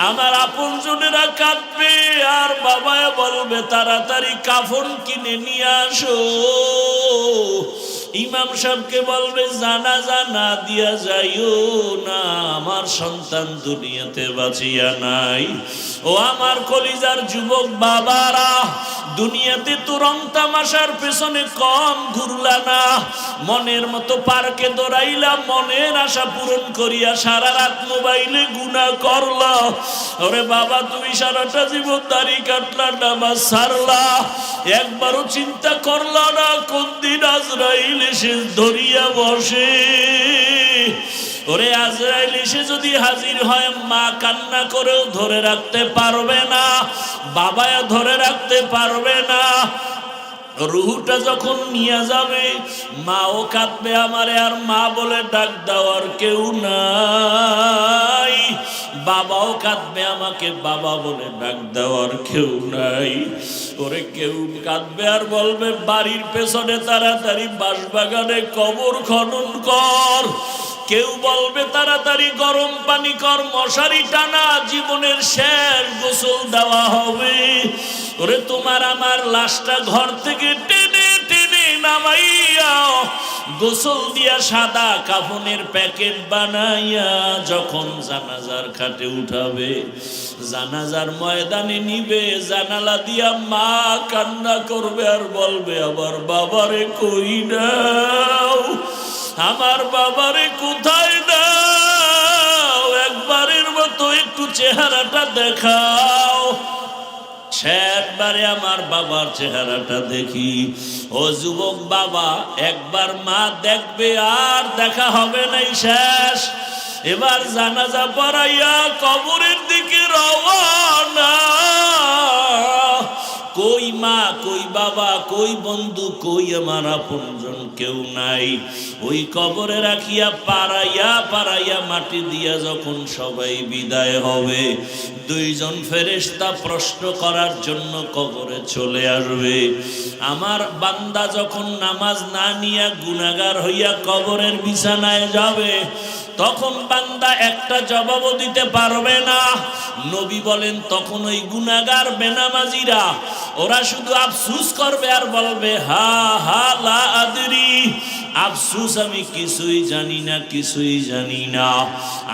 আমার আপন জনেরা কাঁদবে, আর বাবা বলবে তাড়াতাড়ি কাফন কিনে নিয়ে আসো। ইমাম সাহেবকে বলবে জানাজা না দিয়া যাইও না, আমার সন্তান দুনিয়াতে বাঁচিয়া নাই। ও আমার কলিজার যুবক বাবারা, দুনিয়াতে তো রং তামাশার পেছনে কম ঘুরলা না, মনের মতো পার্কে দৌড়াইলা, মনের আশা পূরণ করিয়া সারা রাত মোবাইলে গুনাহ করলা। ওরে বাবা, তুমি সারাটা জীবন দাড়ি কাটলা, নামাজ ছাড়লা, একবারও চিন্তা করলা না কোন দিন আজরাইল এসে ধরিয়া বসে। ওরে আজরাইল এসে যদি হাজির হয়, মা কান্না করেও ধরে রাখতে পারবে না, বাবাও ধরে রাখতে পারবে না। রুহুটা যখন নিয়ে যাবে মাও কাঁদবে আমারে, আর মা বলে ডাক দেওয়ার কেউ নাই, বাবাও কাঁদবে আমাকে বাবা বলে ডাক দেওয়ার কেউ নাই। ওরে কেউ কাঁদবে আর বলবে বাড়ির পেছনে তাড়াতাড়ি বাঁশবাগানে কবর খনন কর, কেউ বলবে তাড়াতাড়ি গরম পানি কর, মশারি টানা, জীবনের শেষ গোসল দেওয়া হবে। ওরে তোমার আমার লাশটা ঘর থেকে টেনে টেনে নামাইয়া গোসল দিয়া সাদা কাফনের প্যাকেট বানাইয়া যখন জানাজার খাটে উঠাবে, জানাজার ময়দানে নিবে, জানালা দিয়া মা কান্না করবে আর বলবে আমার বাবারে কই নাও, আমার বাবারে কোথায় নাও, একবারের মতো একটু চেহারাটা দেখাও। শেষবারে আমার বাবার চেহারাটা দেখি। ও যুবক বাবা, একবার মা দেখবে আর দেখা হবে নাই, শেষ। এবার জানাজা পড়াইয়া কবরের দিকে রওনা। কই মা, কই বাবা, কই বন্ধু, কই আমার আপনজন, কেউ নাই। ওই কবরে রাখিয়া পাড়াইয়া পাড়াইয়া মাটি দিয়া যখন সবাই বিদায় হবে, দুইজন ফেরেশতা প্রশ্ন করার জন্য কবরে চলে আসবে। আমার বান্দা যখন নামাজ না নিয়া গুনাহগার হইয়া কবরের বিছানায় যাবে, তখন বান্দা একটা জবাবও দিতে পারবে না। নবী বলেন, তখন ওই গুনাহগার বেনামাজিরা ওরা শুধু আফসোস করবে আর বলবে, হা হা লা আদরি, আফসোস আমি কিছুই জানি না, কিছুই জানি না।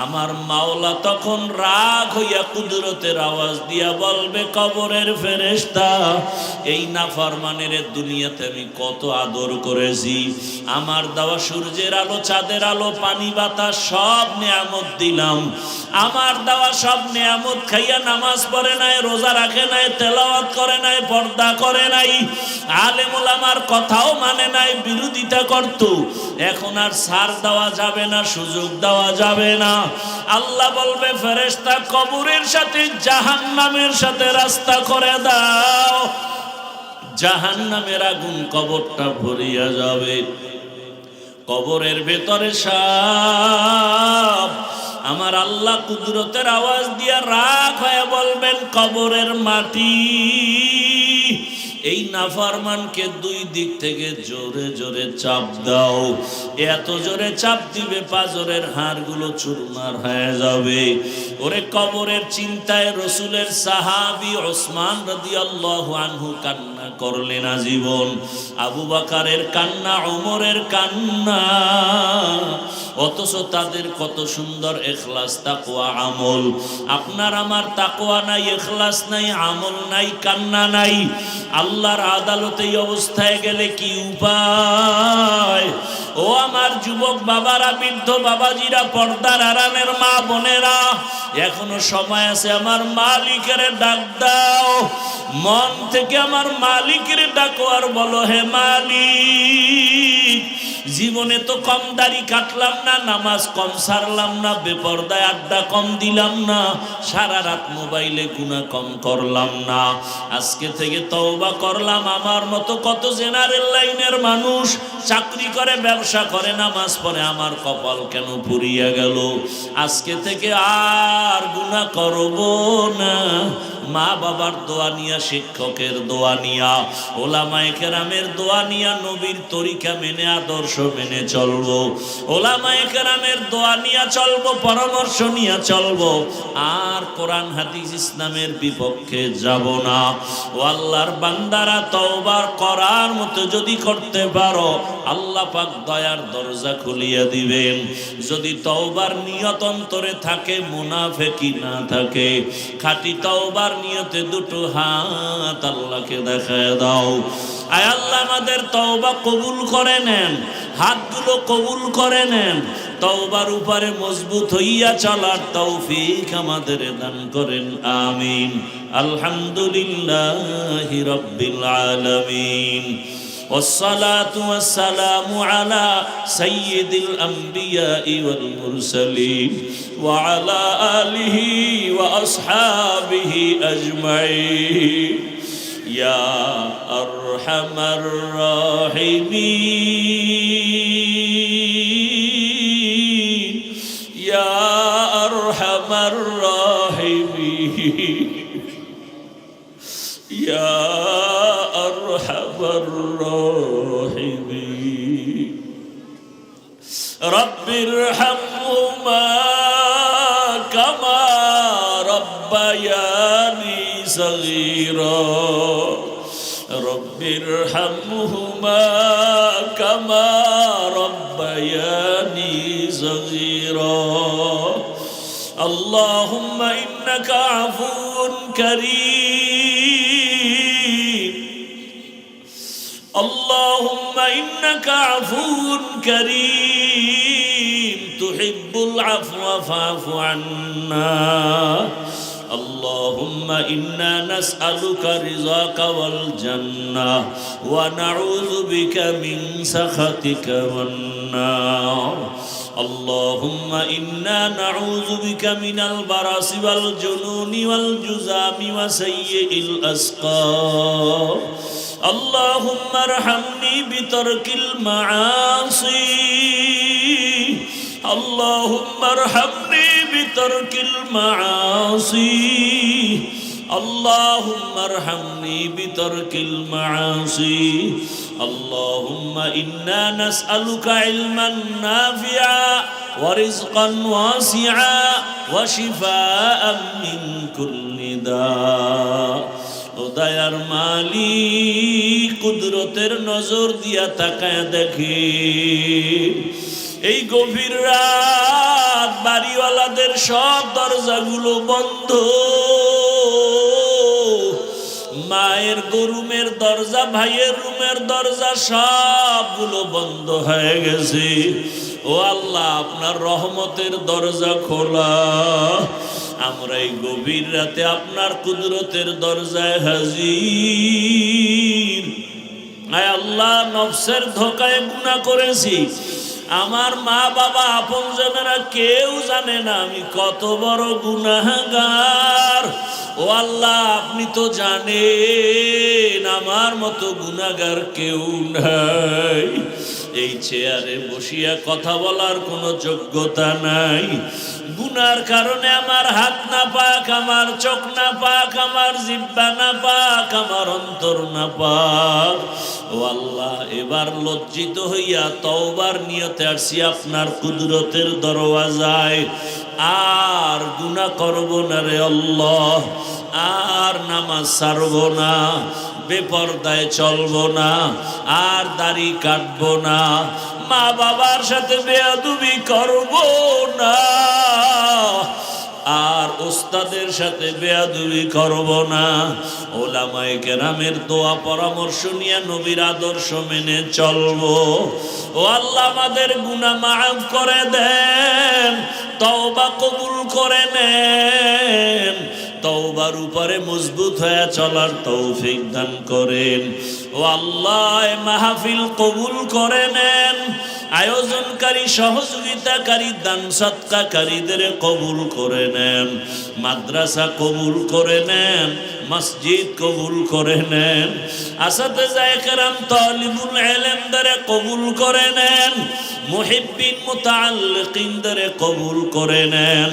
আমার মাওলা তখন রাগ হইয়া কুদরতের আওয়াজ দিয়া বলবে, কবরের ফেরেশতা, এই নাফরমানের দুনিয়াতে আমি কত আদর করেছি। আমার দেওয়া সূর্যের আলো, চাঁদের আলো, পানি বাতাস সব নিয়ামত দিলাম। আমার দেওয়া সব নিয়ামত খাইয়া নামাজ পড়ে নাই, রোজা রাখে নাই, তেলাওয়াত করে নাই, পর্দা করে নাই, আলেম ওলামার কথাও মানে নাই, বিরোধিতা করত। এখন আর ছাড় দেওয়া যাবে না, সুযোগ দেওয়া যাবে না। আল্লাহ বলবে, ফেরেশতা, কবরের সাথে জাহান্নামের সাথে রাস্তা করে দাও। জাহান্নামের আগুন কবরটা ভরিয়া যাবে। কবরের ভেতরে সাপ। আমার আল্লাহ কুদরতের আওয়াজ দিয়া রাগ হয়ে বলবেন, কবরের মাটি, এই নাফরমানকে দুই দিক থেকে জোরে জোরে চাপ দাও। এত জোরে চাপ দিবে পাঁজরের হাড়গুলো চুরমার হয়ে যাবে। ওরে কবরের চিন্তায় রসুলের সাহাবী ওসমান রাদিয়াল্লাহু আনহু কান্না করলেন আজীবন। আবু বকরের কান্না, ওমরের কান্না, অথচ তাদের কত সুন্দর ইখলাস, তাকওয়া, আমল। আপনার আমার তাকওয়া নাই, ইখলাস নাই, আমল নাই, কান্না নাই। আল্লাহর আদালতে এই অবস্থায় গেলে কি উপায়? ও আমার যুবক বাবারা, বৃদ্ধ বাবাজিরা, পর্দার আড়ালের মা বোনেরা, এখনো সময় আছে। আমার মালিকের ডাক দাও, মন থেকে আমার মালিকের ডাকো আর বলো, হে মালিক, জীবনে তো কম দাড়ি কাটলাম না, নামাজ কম সারলাম না, বেপরদায় আড্ডা কম দিলাম না, সারা রাত মোবাইলে গুনাহ কম করলাম না। আজকে থেকে তওবা করলাম। আমার মতো কত জেনারেল লাইনের মানুষ চাকরি করে, ব্যবসা করে, নামাজ পড়ে, আমার কপাল কেন পুড়িয়া গেল? আজকে থেকে আর গুনাহ করব না। মা বাবার দোয়া নিয়া, শিক্ষকের দোয়া নিয়া, ওলামায়ে কেরামের দোয়া নিয়া, নবীর তরিকা মেনে, আদর্শ মেনে চলবো। ওলামায়ে কেরামের দোয়া নিয়া চলবো, পরামর্শ নিয়া চলবো। আর কোরআন হাদিস ইসলামের বিপক্ষে যাব না। ও আল্লাহর বান্দারা, তওবা করার মতো যদি করতে পারো, আল্লাহ পাক দয়ার দরজা খুলিয়া দিবেন। যদি তওবার নিয়ত অন্তরে থাকে, মুনাফিকি না থাকে, খাঁটি তওবার নিয়তে দুটো হাত আল্লাহকে দেখায় দাও। আয় আল্লাহ, আমাদের তওবা কবুল করে নেন, হাতগুলো কবুল করে নেন। তওবার উপরে মজবুত হইয়া চলার তৌফিক আমাদের দান করেন, আমিন। আলহামদুলিল্লাহি রাব্বিল আলামিন। والصلاة والسلام على سيد الأنبياء والمرسلين وعلى آله وأصحابه أجمعين يا أرحم الراحمين يا أرحم الراحمين يا أرحم الراحمين رب ارحمهما كما ربياني صغيرا رب ارحمهما كما ربياني صغيرا اللهم إنك عفو كريم اللهم إنك عفو كريم تحب তুহিব্বুল আফওয়া ফা'ফু আন্না اللهم إنا نسألك رضاك والجنة ونعوذ بك من سخطك والنار اللهم إنا نعوذ بك من البرص والجنون والجذام وسيء الأسقام اللهم ارحمني بترك المعاصي اللهم ارحمني بترك المعاصي اللهم ارحمني بترك المعاصي اللهم إنا نسألك علما نافعا ورزقا واسعا وشفاء من كل داء ও দয়ার মালিক কুদরতের নজর দিয়া তাকায় দেখি এই গভীর রাত বাড়িওয়ালাদের সব দরজাগুলো বন্ধ মায়ের রুমের দরজা ভাইয়ের রুমের দরজা সবগুলো বন্ধ হয়ে গেছে ও আল্লাহ আপনার রহমতের দরজা খোলা আমরা এই গভীর রাতে আপনার কুদরতের দরজায় হাজির আয় আল্লাহ নফসের ধোঁকায় গুনাহ করেছি আমার মা বাবা আপনজনেরা কেউ জানে না আমি কত বড় গুনাহগার ও আল্লাহ আপনি তো জানেন আমার মতো গুনাহগার কেউ নাই এই চেয়ারে বসিয়া কথা বলার কোনো যোগ্যতা নাই গুনার কারণে আমার হাত না পাক আমার চোখ না পাক আমার জিহ্বা না পাক আমার অন্তর না পাক ও আল্লাহ এবার লজ্জিত হইয়া তওবার নিয়তে আসছি আপনার কুদরতের দরওয়াজায় আর গুনাহ করব না রে আল্লাহ আর নামাজ ছাড়বো না বেপরদায় চলবো না আর দাড়ি কাটবো না মা বাবার সাথে বেয়াদবি করবো না আর ওস্তাদের সাথে বেয়াদবি করব না ওলামায়ে কেরামের দোয়া পরামর্শ নিয়ে নবীর আদর্শ মেনে চলবো ও আল্লাহ আমাদের গুনাহ মাফ করে দেন তওবা কবুল করে নেন তওবার উপরে মজবুত হয়ে চলার তৌফিক দান করেন ও আল্লাহ মাহফিল কবুল করে নেন আয়োজনকারী সহযোগিতাকারী দান সৎকারীদের কবুল করে নেন মাদ্রাসা কবুল করে নেন মসজিদ কবুল করে নেন আসাতিজা কেরাম তালিবুল ইলমদের কবুল করে নেন মুহিব্বিন মুতাআল্লিকিনদের কবুল করে নেন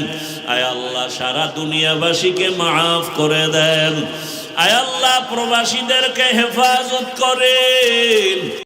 আয় আল্লাহ সারা দুনিয়াবাসীকে মাফ করে দেন আয় আল্লাহ প্রবাসীদেরকে হেফাজত করেন।